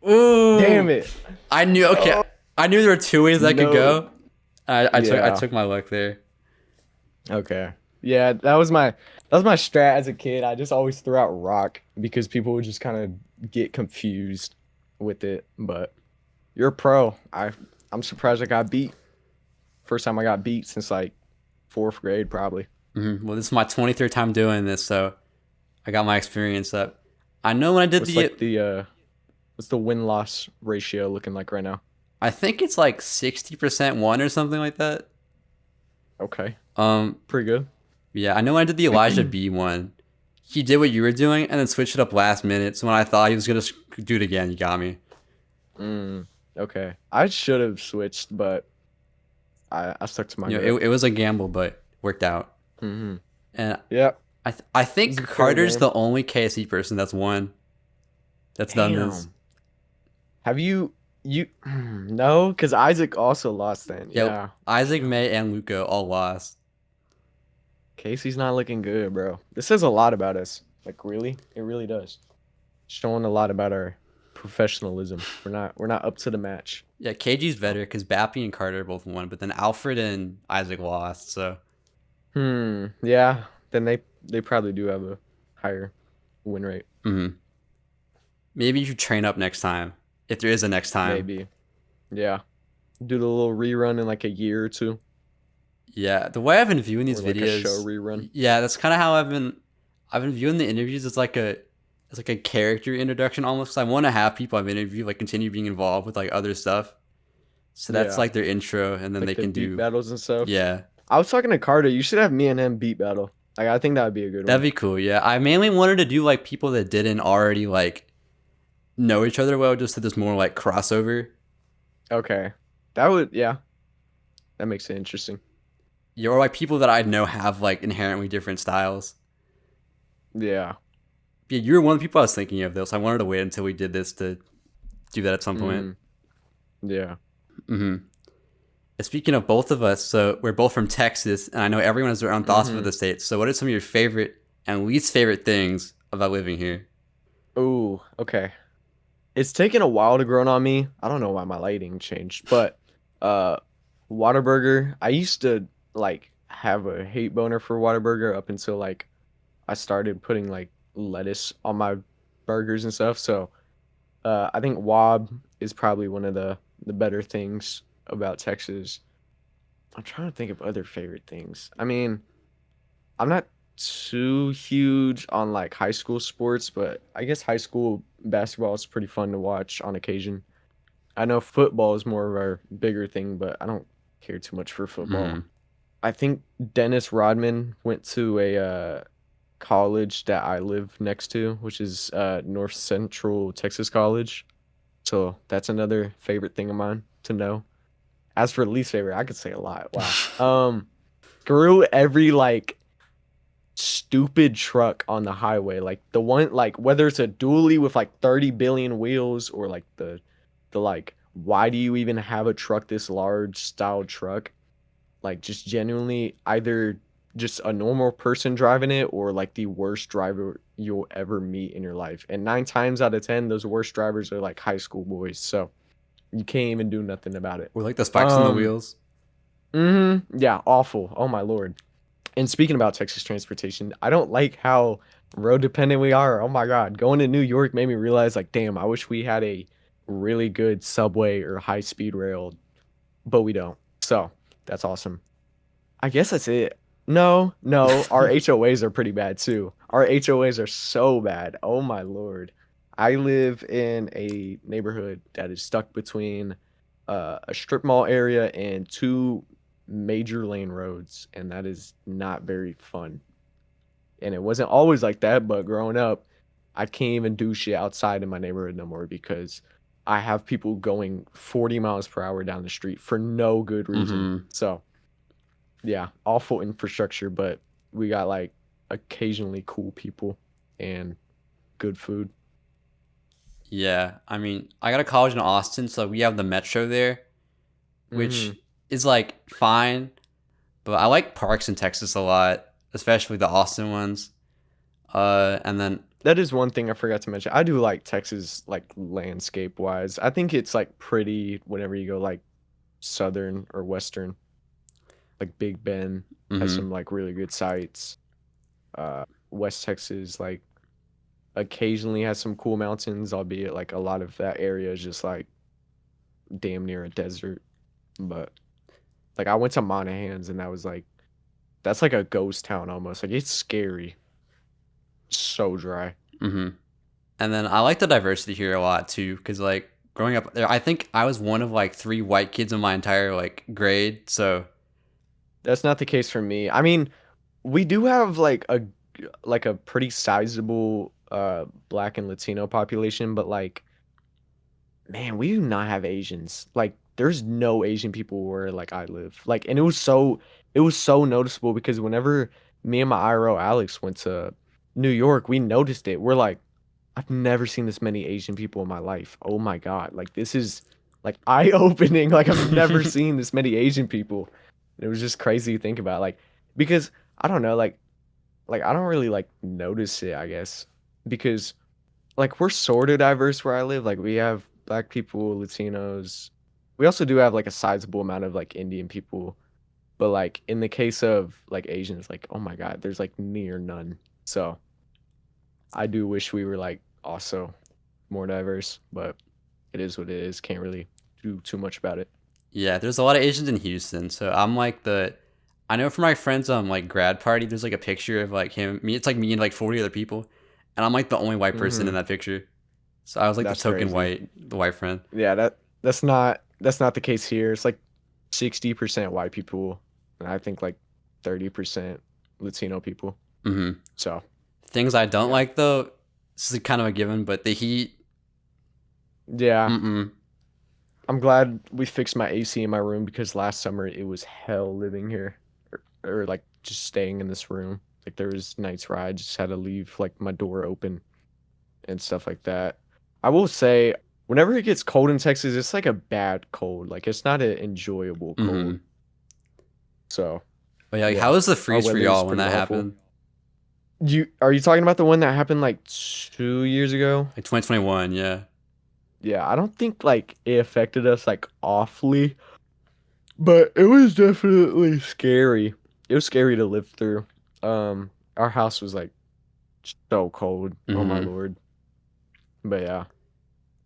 Ooh. Damn it. I knew. Okay. Oh. I knew there were two ways I could go. I took my luck there. Okay. Yeah, that was my strat as a kid. I just always threw out rock because people would just kind of get confused with it. But you're a pro. I'm surprised I got beat. First time I got beat since like 4th grade, probably. Well, this is my 23rd time doing this, so I got my experience up. I know when I did what's the win-loss ratio looking like right now? I think it's like 60% won or something like that. Okay. Pretty good. Yeah, I know when I did the Elijah B one, he did what you were doing and then switched it up last minute. So when I thought he was gonna do it again, you got me. Okay. I should have switched, but I stuck to my. It was a gamble, but worked out. And yeah, I think Carter's the only KSC person that's won. That's done this. Have you? No, because Isaac also lost then. Yeah. Isaac, May, and Luca all lost. Casey's not looking good, bro. This says a lot about us. Like, really? It really does. Showing a lot about our professionalism. We're not up to the match. Yeah, KG's better because Bappy and Carter both won, but then Alfred and Isaac lost, so. Yeah. Then they probably do have a higher win rate. Maybe you should train up next time. If there is a next time. Maybe. Yeah. Do the little rerun in like a year or two. Yeah. The way I've been viewing these videos. A show rerun. Yeah, that's kind of how I've been viewing the interviews. It's like a character introduction almost. 'Cause I want to have people I've interviewed like continue being involved with like other stuff. So that's like their intro, and then like they can do battles and stuff. Yeah. I was talking to Carter. You should have me and him beat battle. Like, I think that would be a good one. That'd be cool. Yeah. I mainly wanted to do like people that didn't already like know each other well, just so there's more like crossover. Okay. That makes it interesting. Yeah, or like people that I know have like inherently different styles. Yeah. Yeah, you were one of the people I was thinking of though, so I wanted to wait until we did this to do that at some point. Yeah. Speaking of both of us, so we're both from Texas, and I know everyone has their own thoughts for the state. So what are some of your favorite and least favorite things about living here? Ooh, okay. It's taken a while to grow on me. I don't know why my lighting changed, but Uh, Whataburger. I used to like have a hate boner for Whataburger up until like I started putting like lettuce on my burgers and stuff. So I think Wob is probably one of the better things about Texas. I'm trying to think of other favorite things. I mean, I'm not too huge on like high school sports, but I guess high school basketball is pretty fun to watch on occasion. I know football is more of our bigger thing, but I don't care too much for football. Mm-hmm. I think Dennis Rodman went to a college that I live next to, which is North Central Texas College. So that's another favorite thing of mine to know. As for least favorite, I could say a lot. Wow. Screw every like stupid truck on the highway. Like the one like whether it's a dually with like 30 billion wheels or like the like why do you even have a truck this large style truck? Like just genuinely either just a normal person driving it or like the worst driver you'll ever meet in your life. And 9 times out of 10, those worst drivers are like high school boys. So you can't even do nothing about it. Or like the spikes in the wheels. Yeah, awful. Oh my lord. And speaking about Texas transportation, I don't like how road dependent we are. Oh my god. Going to New York made me realize like, damn, I wish we had a really good subway or high speed rail, but we don't. So that's awesome. I guess that's it. No, no, our HOAs are pretty bad too. Our HOAs are so bad. Oh my lord. I live in a neighborhood that is stuck between a strip mall area and two major lane roads, and that is not very fun. And it wasn't always like that, but growing up, I can't even do shit outside in my neighborhood no more because I have people going 40 miles per hour down the street for no good reason. Mm-hmm. So yeah, awful infrastructure, but we got like occasionally cool people and good food. Yeah, I mean, I got a college in Austin, so we have the metro there, which Hmm. is like fine, but I like parks in Texas a lot, especially the Austin ones. And then That is one thing I forgot to mention. I do like Texas, like landscape wise. I think it's like pretty whenever you go like southern or western. Like Big Bend has mm-hmm. some like really good sites. West Texas like occasionally has some cool mountains, albeit like a lot of that area is just like damn near a desert. But like I went to Monahans and that was like that's like a ghost town almost. Like it's scary. So dry. Mm-hmm. And then I like the diversity here a lot too, because like growing up there, I think I was one of like 3 white kids in my entire like grade. So That's not the case for me. I mean, we do have like a pretty sizable black and Latino population, but like man, we do not have Asians. Like there's no Asian people where like I live. Like and it was so noticeable because whenever me and my IRO Alex went to New York, we noticed it. We're like, I've never seen this many Asian people in my life. Oh my God. Like this is like eye-opening. Like I've never seen this many Asian people. It was just crazy to think about. Like because I don't know, like I don't really like notice it, I guess. Because like we're sort of diverse where I live. Like we have black people, Latinos. We also do have like a sizable amount of like Indian people. But like in the case of like Asians, like oh my God, there's like near none. So I do wish we were like also more diverse, but it is what it is. Can't really do too much about it. yeah, there's a lot of Asians in Houston. So I'm like I know for my friends like grad party, there's like a picture of like him, me. It's like me and like 40 other people, and I'm like the only white person in Hmm. that picture. So I was like the That's token crazy. white, the white friend. Yeah, that's not the case here. It's like 60% white people, and I think like 30% Latino people. Mm-hmm. So Things I don't yeah, like though, this is kind of a given, but the heat. yeah. Mm-mm. I'm glad we fixed my AC in my room because last summer it was hell living here, or like just staying in this room. Like there was nights where I just had to leave like my door open and stuff like that. I will say, whenever it gets cold in Texas, it's like a bad cold. Like it's not an enjoyable cold. Mm-hmm. So But yeah, like, how yeah, was the our freeze for weather is y'all when pretty that awful. happened? You are you talking about the one that happened like 2 years ago? Like 2021, yeah. Yeah, I don't think like it affected us like awfully. But it was definitely scary. It was scary to live through. Our house was like so cold. Oh my Hmm. lord. But yeah.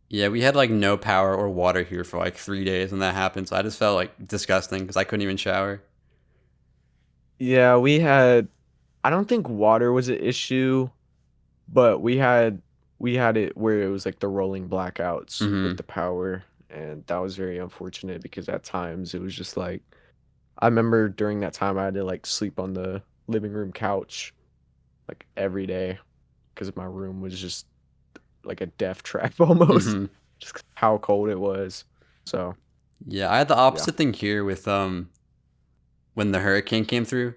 Yeah, we had like no power or water here for like 3 days when that happened. So I just felt like disgusting because I couldn't even shower. Yeah, we had I don't think water was an issue, but we had it where it was like the rolling blackouts with Hmm. the power, and that was very unfortunate because at times it was just like I remember during that time I had to like sleep on the living room couch like every day because my room was just like a death trap almost, Hmm. just 'cause how cold it was. So Yeah, I had the yeah, opposite thing here with when the hurricane came through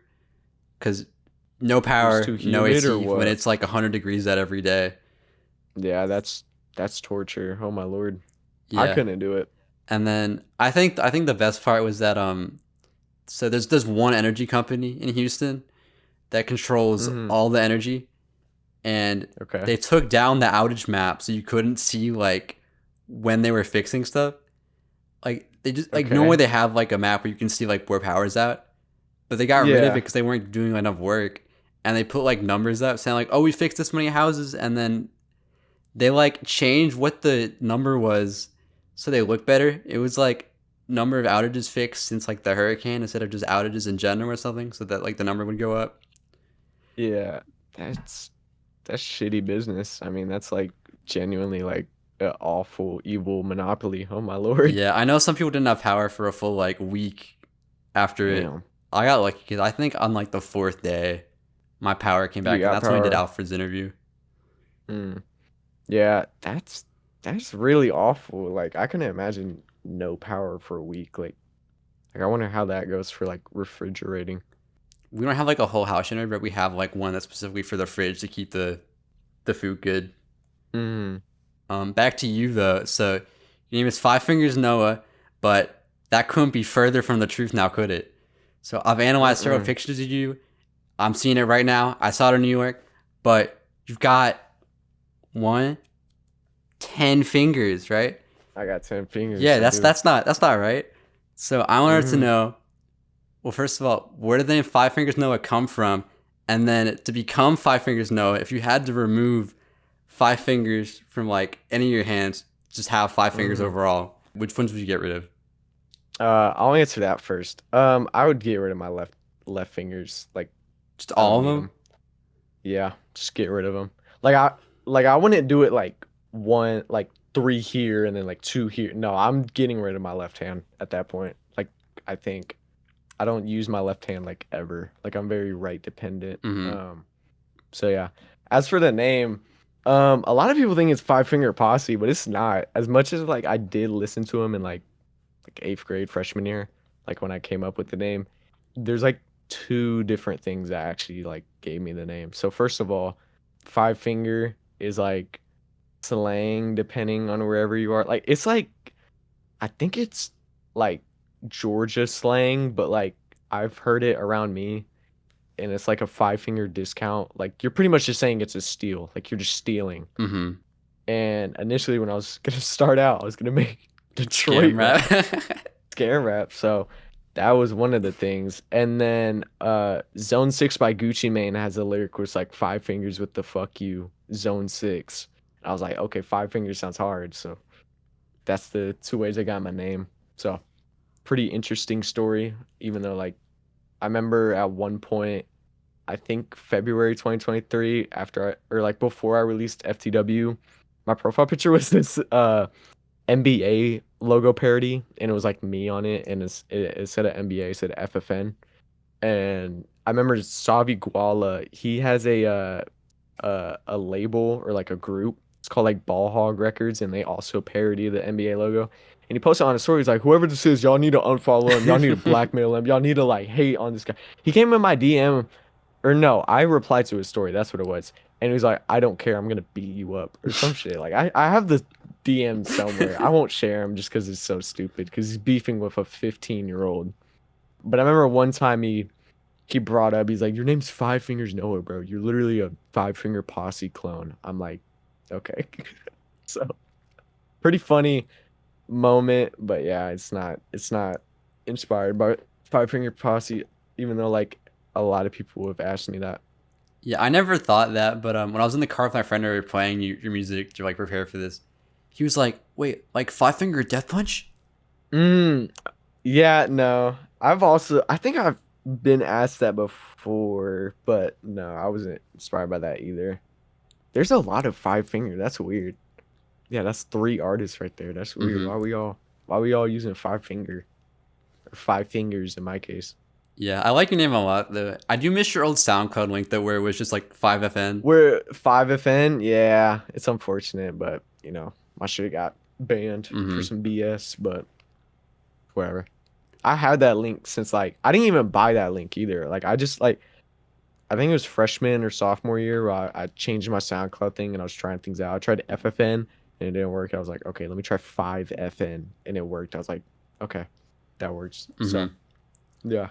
because no it was too power, no humid or AC when what? it's like 100 degrees out every day. Yeah, that's torture. Oh my lord, I Yeah. couldn't do it. And then I think the best part was that so there's one energy company in Houston that controls Hmm. all the energy, and Okay. they took down the outage map so you couldn't see like when they were fixing stuff. Like they just like normally Okay. they have like a map where you can see like where power's out, but they got rid of it Yeah. because they weren't doing enough work, and they put like numbers up saying like, oh, we fixed this many houses, and then they like changed what the number was so they look better. It was like number of outages fixed since like the hurricane instead of just outages in general or something, so that like the number would go up. Yeah. That's that's shitty business. I mean, that's like genuinely like an awful, evil monopoly. Oh my lord. Yeah, I know some people didn't have power for a full like week after it. Damn. I got lucky because I think on like the fourth day, my power came You back, and got that's when we did power. Alfred's interview. Mm. Yeah, that's really awful. Like I couldn't imagine no power for a week. Like I wonder how that goes for like refrigerating. We don't have like a whole house unit, but we have like one that's specifically for the fridge to keep the food good. Mm. Back to you though. So your name is Five Fingers Noah, but that couldn't be further from the truth now, could it? So I've analyzed several Mm-mm. pictures of you. I'm seeing it right now. I saw it in New York, but you've got one, 10 fingers, right? I got 10 fingers. Yeah, I do. that's not right. So I wanted to Mm-hmm. know, well, first of all, where did the name Five Fingers Noah come from? And then to become Five Fingers Noah, if you had to remove 5 fingers from like any of your hands, just have 5 fingers Mm-hmm. overall, which ones would you get rid of? I'll answer that first. I would get rid of my left fingers. Like Just I don't all of need them? them. Yeah, just get rid of them. Like I wouldn't do it like one like three here and then like two here. No, I'm getting rid of my left hand at that point. Like I think I don't use my left hand like ever. Like I'm very right dependent. Mm-hmm. So yeah. As for the name, a lot of people think it's Five Finger Posse, but it's not. As much as like I did listen to him in like eighth grade freshman year, like when I came up with the name, there's like two different things that actually like gave me the name. So first of all, Five Finger is like slang depending on wherever you are. Like it's like I think it's like Georgia slang, but like I've heard it around me and it's like a five finger discount. Like you're pretty much just saying it's a steal. Like you're just stealing. Mm-hmm. And initially when I was gonna start out, I was gonna make Detroit Scam rap. rap, scare rap. So that was one of the things. And then Zone 6 by Gucci Mane has a lyric where it's like five fingers with the fuck you, Zone 6. I was like, okay, five fingers sounds hard. So that's the two ways I got my name. So pretty interesting story, even though like I remember at one point, I think February 2023, after or like before I released FTW, my profile picture was this NBA logo parody, and it was like me on it, and it said at NBA, it said FFN, and I remember Savi Guala, he has a label or like a group. It's called like Ball Hog Records, and they also parody the NBA logo. And he posted on a story. He's like, "Whoever this is, y'all need to unfollow him. Y'all need to blackmail him. Y'all need to like hate on this guy." He came in my DM, or no, I replied to his story. That's what it was. And he was like, "I don't care. I'm gonna beat you up or some shit." Like I have the DM somewhere. I won't share him just because it's so stupid. Because he's beefing with a 15-year-old. But I remember one time he brought up, he's like, "Your name's Five Fingers Noah, bro. You're literally a Five Finger Posse clone." I'm like, okay. So pretty funny moment, but yeah, it's not inspired by Five Finger Posse, even though like a lot of people have asked me that. Yeah, I never thought that, but when I was in the car with my friend and we were playing your music to like prepare for this, he was like, "Wait, like Five Finger Death Punch?" Mm, yeah, no. I think I've been asked that before, but no, I wasn't inspired by that either. There's a lot of Five Finger. That's weird. Yeah, that's three artists right there. That's weird. Mm-hmm. Why we all using Five Finger? Or Five Fingers in my case. Yeah, I like your name a lot though. I do miss your old SoundCloud link though, where it was just like 5FN. We're 5FN. Yeah, it's unfortunate, but you know, my shit got banned for Mm-hmm. some BS, but whatever. I had that link since like I didn't even buy that link either. Like I just like I think it was freshman or sophomore year where I changed my SoundCloud thing and I was trying things out. I tried FFN and it didn't work. I was like, okay, let me try 5FN and it worked. I was like, okay, that works. Mm-hmm. So yeah.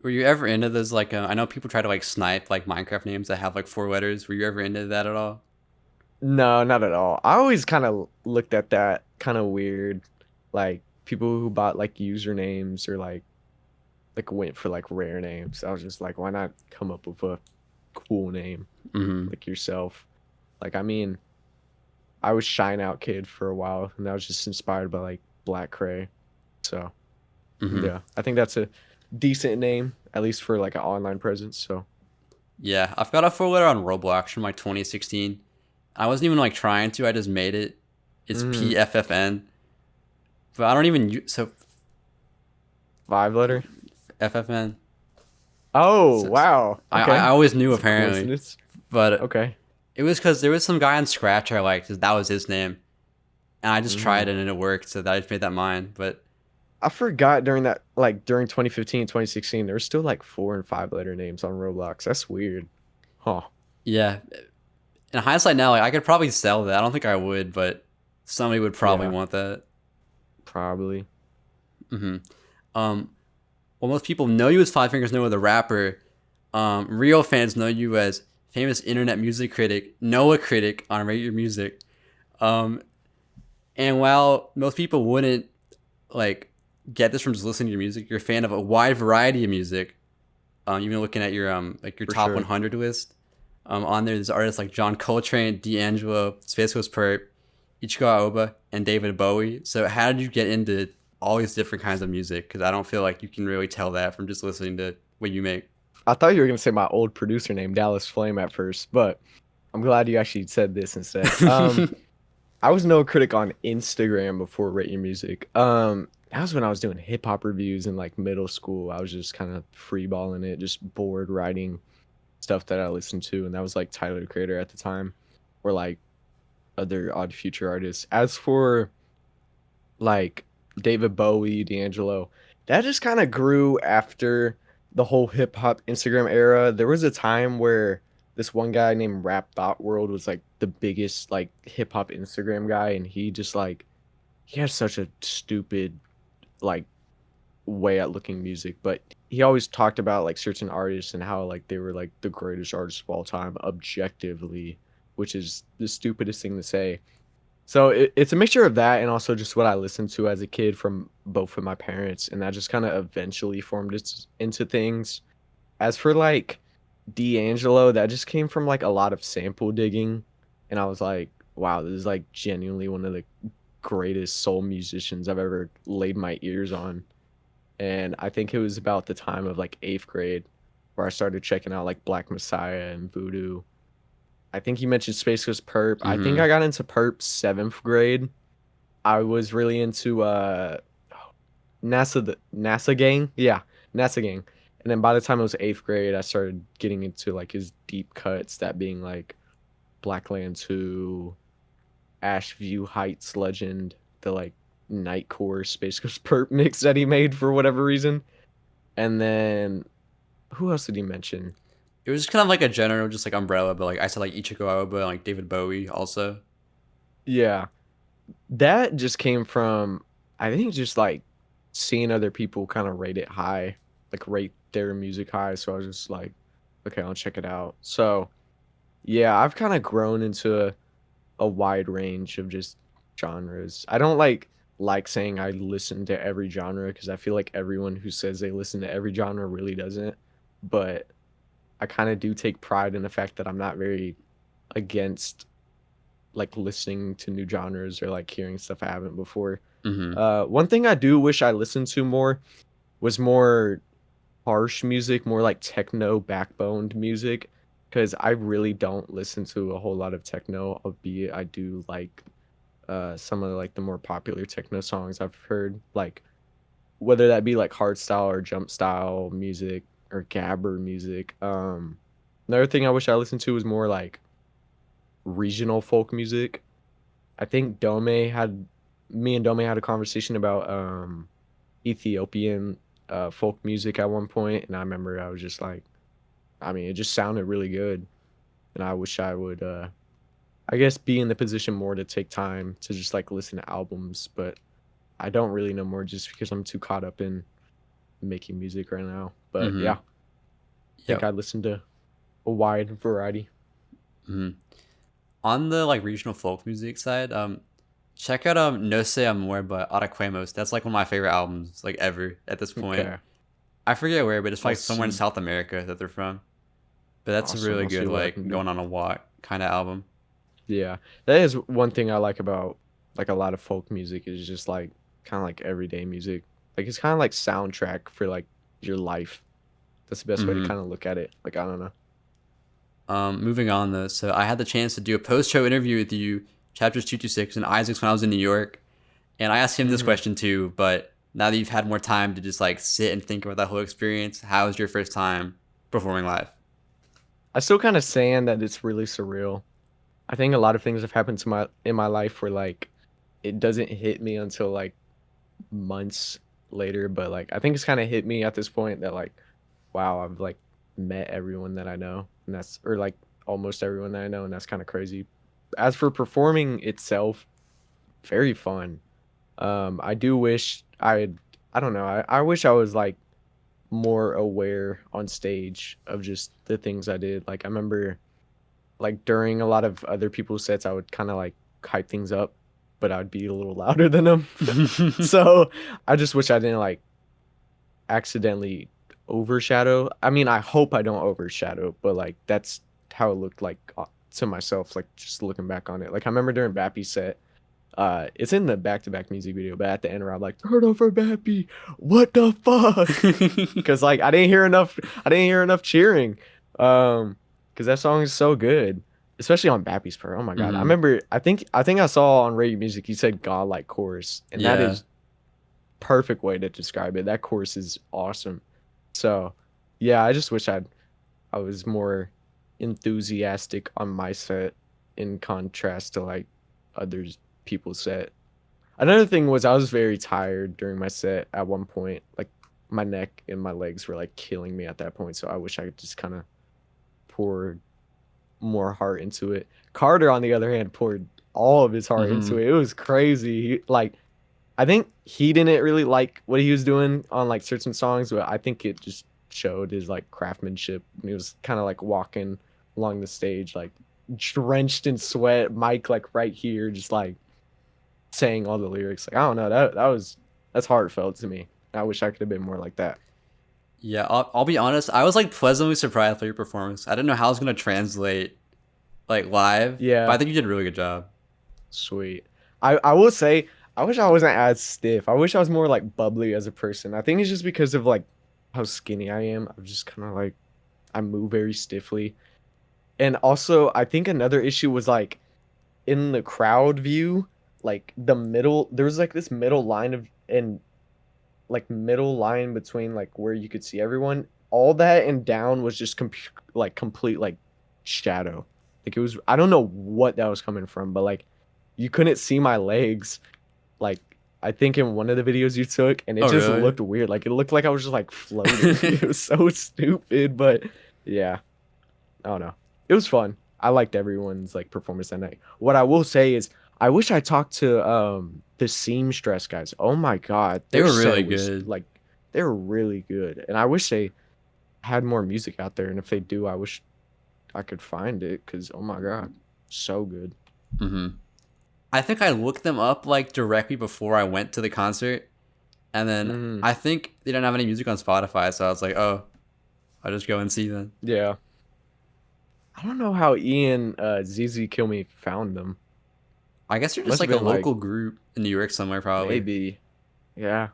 Were you ever into those like I know people try to like snipe like Minecraft names that have like 4 letters. Were you ever into that at all? No, not at all. I always kind of looked at that kind of weird, like people who bought like usernames or like went for like rare names. I was just like, why not come up with a cool name Mm-hmm. like yourself? Like, I mean, I was Shine Out Kid for a while, and I was just inspired by like Black Cray. So Mm-hmm. yeah, I think that's a decent name, at least for like an online presence. So Yeah, I've got a 4 letter on Roblox from like 2016. I wasn't even like trying to. I just made it. It's mm, PFFN, but I don't even use so 5 letter. FFN. Oh So, wow, I okay, always knew it's a apparently, coincidence. but Okay. it was because there was some guy on Scratch I liked. That was his name, and I just Mm. tried it and it worked. So that I just made that mine. But I forgot during that, like during 2015, 2016, there were still like 4 and 5 letter names on Roblox. That's weird. Huh. yeah, in hindsight now, like I could probably sell that. I don't think I would, but somebody would probably Yeah, want that. probably. hmm Well, most people know you as Five Fingers Noah the rapper. Real fans know you as famous internet music critic, Noah Critic on Rate Your Music. Um, and while most people wouldn't like get this from just listening to your music, you're a fan of a wide variety of music. Even looking at your like your For top sure. 100 list, on there's artists like John Coltrane, D'Angelo, Space Ghost Perp, Ichigo Aoba, and David Bowie. So how did you get into all these different kinds of music? Because I don't feel like you can really tell that from just listening to what you make. I thought you were gonna say my old producer name, Dallas Flame, at first, but I'm glad you actually said this instead. I was no critic on Instagram before Rate Your Music. That was when I was doing hip hop reviews in like middle school. I was just kind of freeballing it, just bored writing stuff that I listened to, and that was like Tyler the Creator at the time, or like other Odd Future artists. As for like David Bowie, D'Angelo, that just kind of grew after the whole hip hop Instagram era. There was a time where this one guy named Rap Thought World was like the biggest like hip hop Instagram guy, and he just like he has such a stupid like way at looking music, but he always talked about like certain artists and how like they were like the greatest artists of all time objectively, which is the stupidest thing to say. So it's a mixture of that and also just what I listened to as a kid from both of my parents, and that just kind of eventually formed it into things. As for like D'Angelo, that just came from like a lot of sample digging, and I was like, wow, this is like genuinely one of the greatest soul musicians I've ever laid my ears on. And I think it was about the time of like 8th grade where I started checking out like Black Messiah and Voodoo. I think you mentioned Space Ghost Perp. I think hmm I got into Perp 7th grade. I was really into NASA Gang. Yeah, NASA Gang. And then by the time it was 8th grade, I started getting into like his deep cuts, that being like Blackland 2, Ashview Heights Legend, the like Nightcore Space Ghost Perp mix that he made for whatever reason. And then who else did he mention? It was just kind of like a general, just like umbrella, but like I said, like Ichigo Aoba and like David Bowie also. Yeah, that just came from I think just like seeing other people kind of rate it high, like rate their music high. So I was just like, okay, I'll check it out. So yeah, I've kind of grown into a wide range of just genres. I don't like like saying I listen to every genre, because I feel like everyone who says they listen to every genre really doesn't. But I kind of do take pride in the fact that I'm not very against like listening to new genres or like hearing stuff I haven't before. Mm-hmm. One thing I do wish I listened to more was more harsh music, more like techno backboned music, because I really don't listen to a whole lot of techno, albeit I do like some of like the more popular techno songs I've heard, like whether that be like hard style or jump style music or gabber music. Another thing I wish I listened to was more like regional folk music. I think me and Dome had a conversation about Ethiopian folk music at one point, and I remember I was just like, I mean, it just sounded really good, and I wish I would, I guess, be in the position more to take time to just like listen to albums, but I don't really know more just because I'm too caught up in making music right now. But Mm-hmm. yeah, I think I listened to a wide variety. Mm-hmm. On the like regional folk music side, check out No Say Amor by Araquemos. That's like one of my favorite albums like ever at this point. Okay, I forget where, but it's I'll like somewhere in see. South America that they're from. But that's a Awesome. really I'll see good what I like can do. going on a walk kind of album. Yeah, that is one thing I like about like a lot of folk music is just like kind of like everyday music. Like it's kind of like soundtrack for like your life. That's the best way to Mm-hmm. kind of look at it. Like I don't know. Moving on though, so I had the chance to do a post-show interview with you, chapters 226 and Isaacs when I was in New York, and I asked him this Hmm. question too. But now that you've had more time to just like sit and think about that whole experience, how was your first time performing live? I still kind of saying that it's really surreal. I think a lot of things have happened to my in my life where like it doesn't hit me until like months later, but like I think it's kind of hit me at this point that like wow, I've like met everyone that I know, and that's or like almost everyone that I know, and that's kind of crazy. As for performing itself, very fun. I do wish I don't know, I wish I was like more aware on stage of just the things I did. Like I remember like during a lot of other people's sets, I would kind of like hype things up, but I'd be a little louder than them. So I just wish I didn't like accidentally overshadow. I mean, I hope I don't overshadow, but like that's how it looked like to myself, like just looking back on it. Like I remember during Bappy's set, it's in the back-to-back music video, but at the end where I'm like, turn over Bappy, what the fuck? Because like I didn't hear enough cheering. Because that song is so good, especially on Bappy's part. Oh my god, I Hmm. remember. I think I saw on Radio Music you said "godlike chorus," and that Yeah. is perfect way to describe it. That chorus is awesome. So, yeah, I just wish I was more enthusiastic on my set in contrast to like others people's set. Another thing was I was very tired during my set at one point. Like my neck and my legs were like killing me at that point. So I wish I could just kind of pour more heart into it. Carter, on the other hand, poured all of his heart into Hmm. it. It was crazy. Like I think he didn't really like what he was doing on like certain songs, but I think it just showed his like craftsmanship. And he was kind of like walking along the stage, like drenched in sweat, mic like right here, just like saying all the lyrics. Like I don't know, that's heartfelt to me. I wish I could have been more like that. Yeah, I'll be honest. I was like pleasantly surprised by your performance. I didn't know how it was gonna translate like live, but I Yeah, think you did a really good job. sweet. I will say I wish I wasn't as stiff. I wish I was more like bubbly as a person. I think it's just because of like how skinny I am. I'm just kind of like I move very stiffly. And also, I think another issue was like in the crowd view, like the middle, there was like this middle line of and like middle line between like where you could see everyone. All that and down was just like complete like shadow. Like it was I don't know what that was coming from, but like you couldn't see my legs. Like I think in one of the videos you took, and it Oh, just really? looked weird. Like it looked like I was just like floating. It was so stupid, but yeah, I don't know. It was fun. I liked everyone's like performance that night. What I will say is I wish I talked to the seamstress guys. Oh my god, They their were set really was good. like they were really good. And I wish they had more music out there, and if they do, I wish I could find it cuz oh my god, so good. Hmm. I think I looked them up like directly before I went to the concert, and then I think they didn't have any music on Spotify, so I was like, oh, I'll just go and see them. Yeah. I don't know how Ian ZZ Kill Me found them. I guess they're just like a local group in New York somewhere, probably. Maybe. Yeah.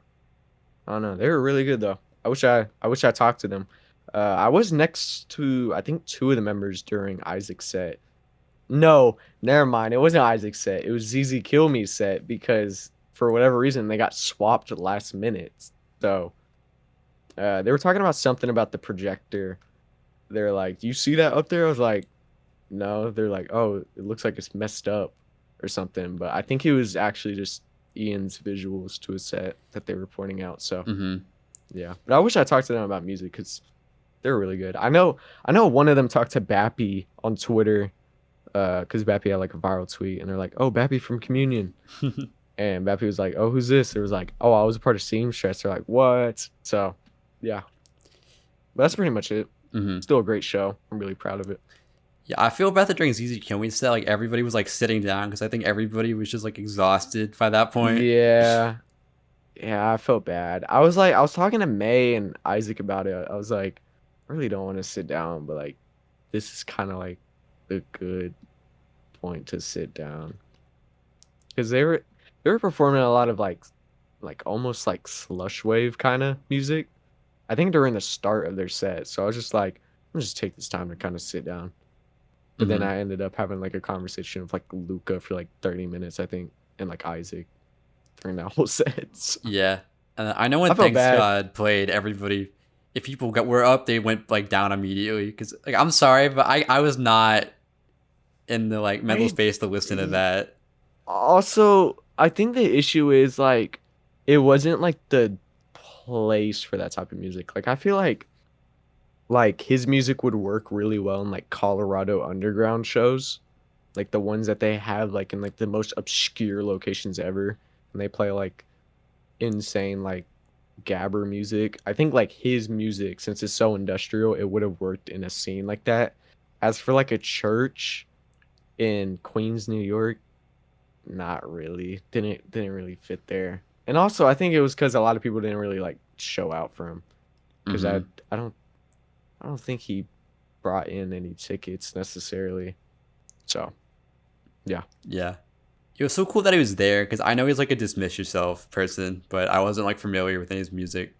I don't know. They were really good though. I wish I talked to them. I was next to I think 2 of the members during Isaac's set. No, never mind. It wasn't Isaac's set. It was ZZ Kill Me's set because for whatever reason they got swapped last minute. So they were talking about something about the projector. They're like, "Do you see that up there?" I was like, "No." They're like, "Oh, it looks like it's messed up or something." But I think it was actually just Ian's visuals to a set that they were pointing out. So yeah, but I wish I talked to them about music because they're really good. I know one of them talked to Bappy on Twitter because Bappy had like a viral tweet and they're like, "Oh, Bappy from Communion." And Bappy was like, "Oh, who's this?" It was like, "Oh, I was a part of Seamstress." They're like, "What?" So yeah, but that's pretty much it. Still a great show. I'm really proud of it. Yeah, I feel bad that during ZZ Kill Me set, like everybody was like sitting down because I think everybody was just like exhausted by that point. Yeah, I felt bad. I was talking to May and Isaac about it. I was like, I really don't want to sit down, but like, this is kind of like the good point to sit down because they were performing a lot of like almost like slush wave kind of music. I think during the start of their set. So I was just like, I'm gonna just take this time to kind of sit down. But then I ended up having like a conversation with like Luca for like 30 minutes, I think, and like Isaac during that whole set. So. Yeah. And I know when Thanks God played, everybody, if people were up, they went like down immediately. Because like, I'm sorry, but I was not in the like mental space to listen to that. Also, I think the issue is like, it wasn't like the place for that type of music. Like I feel like his music would work really well in like Colorado underground shows, like the ones that they have like in like the most obscure locations ever, and they play like insane like gabber music. I think like his music, since it's so industrial, it would have worked in a scene like that. As for like a church in Queens, New York, not really. Didn't really fit there. And also, I think it was because a lot of people didn't really like show out for him. Because I don't think he brought in any tickets necessarily. So, yeah. Yeah. It was so cool that he was there because I know he's like a Dismiss Yourself person, but I wasn't like familiar with any of his music.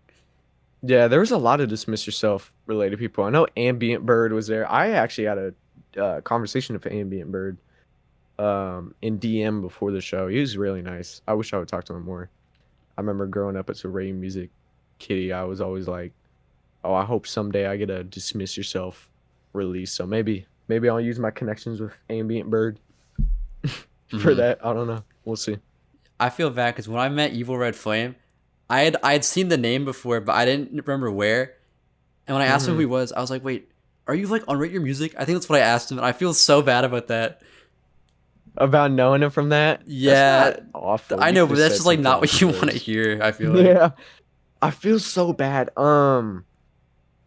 Yeah, there was a lot of Dismiss Yourself related people. I know Ambient Bird was there. I actually had a conversation with Ambient Bird in DM before the show. He was really nice. I wish I would talk to him more. I remember growing up as a Ray Music kitty, I was always like, oh, I hope someday I get a Dismiss Yourself release. So maybe I'll use my connections with Ambient Bird for that. I don't know. We'll see. I feel bad because when I met Evil Red Flame, I had seen the name before, but I didn't remember where. And when I asked him who he was, I was like, wait, are you like on Rate Your Music? I think that's what I asked him, and I feel so bad about that. About knowing him from that? Yeah. That's not awful. I know, but that's just like not what you want to hear, I feel like. Yeah. I feel so bad. Oh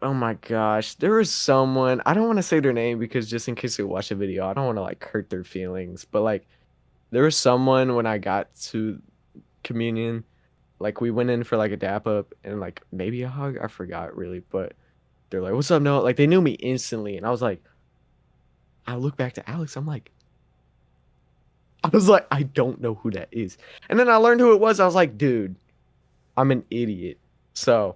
my gosh. There was someone, I don't want to say their name because just in case they watch the video, I don't want to like hurt their feelings. But like there was someone when I got to Communion, like we went in for like a dap up and like maybe a hug. I forgot really, but they're like, "What's up, Noah?" Like they knew me instantly, and I was like, I look back to Alex, I don't know who that is. And then I learned who it was. I was like, dude, I'm an idiot. So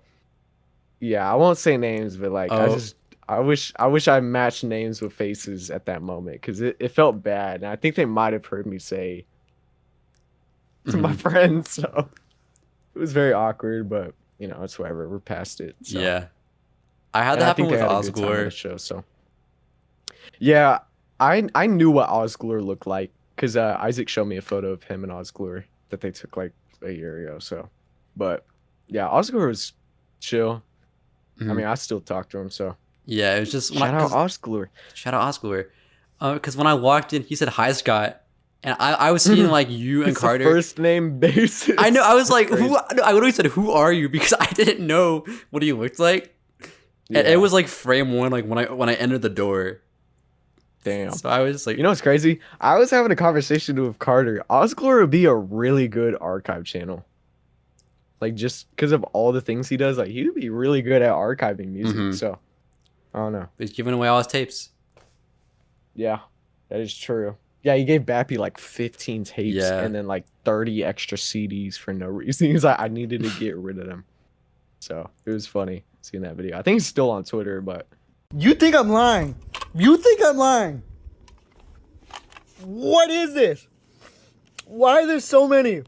yeah, I won't say names, but like I wish I matched names with faces at that moment because it felt bad. And I think they might have heard me say to my friends. So it was very awkward, but you know, it's whatever. We're past it. So. Yeah. I had that happen with Osglor. Show, so yeah, I knew what Osglor looked like because Isaac showed me a photo of him and Osglor that they took like a year ago. So, but yeah, Osglor was chill. I mean, I still talk to him. So yeah, it was just shout out Osglor. Shout out Osglor. Because when I walked in, he said, "Hi, Scott." And I was seeing like you and Carter. First name basis. I know. I was like, "Who?" I literally said, "Who are you?" Because I didn't know what he looked like. Yeah. And it was like frame one, like when I entered the door. Damn. So I was just like, You know what's crazy? I was having a conversation with Carter. Osglor would be a really good archive channel. Like, just because of all the things he does, like, he would be really good at archiving music. So, I don't know. he's giving away all his tapes. Yeah, that is true. Yeah, he gave Bappy like 15 tapes and then like 30 extra CDs for no reason. He's like, I needed to get rid of them. So, it was funny seeing that video. I think he's still on Twitter, but... You think I'm lying? You think I'm lying? What is this? Why are there so many?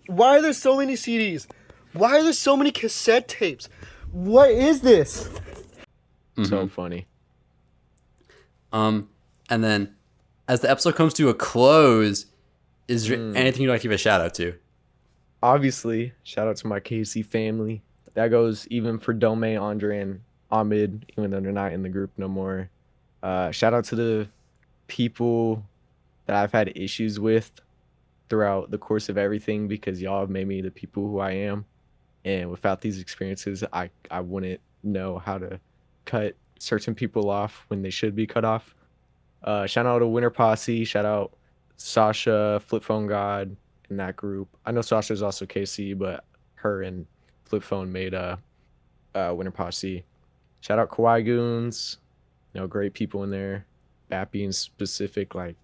Why are there so many CDs? Why are there so many cassette tapes? What is this? So funny. And then, as the episode comes to a close, is there anything you'd like to give a shout out to? Obviously, shout out to my KSC family. That goes even for Dome, Andre, and Ahmed, even though they're not in the group no more. Shout out to the people that I've had issues with throughout the course of everything, because y'all have made me the people who I am. And without these experiences, I wouldn't know how to cut certain people off when they should be cut off. Shout out to Winterposse. Shout out Sasha, Flip Phone God, in that group. I know Sasha's also KC, but her and Flip Phone made Winterposse. Shout out Kawaii Goons. You know, great people in there. Bappy in specific, like,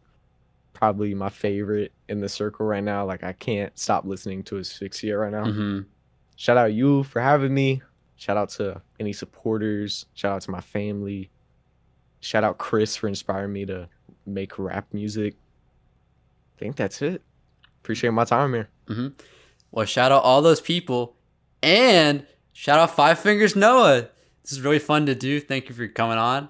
probably my favorite in the circle right now. Like, I can't stop listening to Asphyxia right now. Shout out you for having me. Shout out to any supporters. Shout out to my family. Shout out Chris for inspiring me to make rap music. I think that's it. Appreciate my time here. Well, shout out all those people. And shout out Five Fingers Noah. This is really fun to do. Thank you for coming on.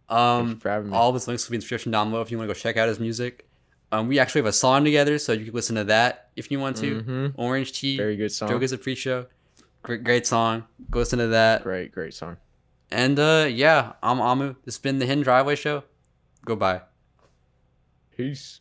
Thank you for having me. All of his links will be in the description down below if you want to go check out his music. We actually have a song together, so you can listen to that if you want to. Orange Tea. Very good song. Joke is a pre-show. Great song. Go listen to that. Great song. And yeah, I'm Amu. This has been the Hidden Driveway Show. Goodbye. Peace.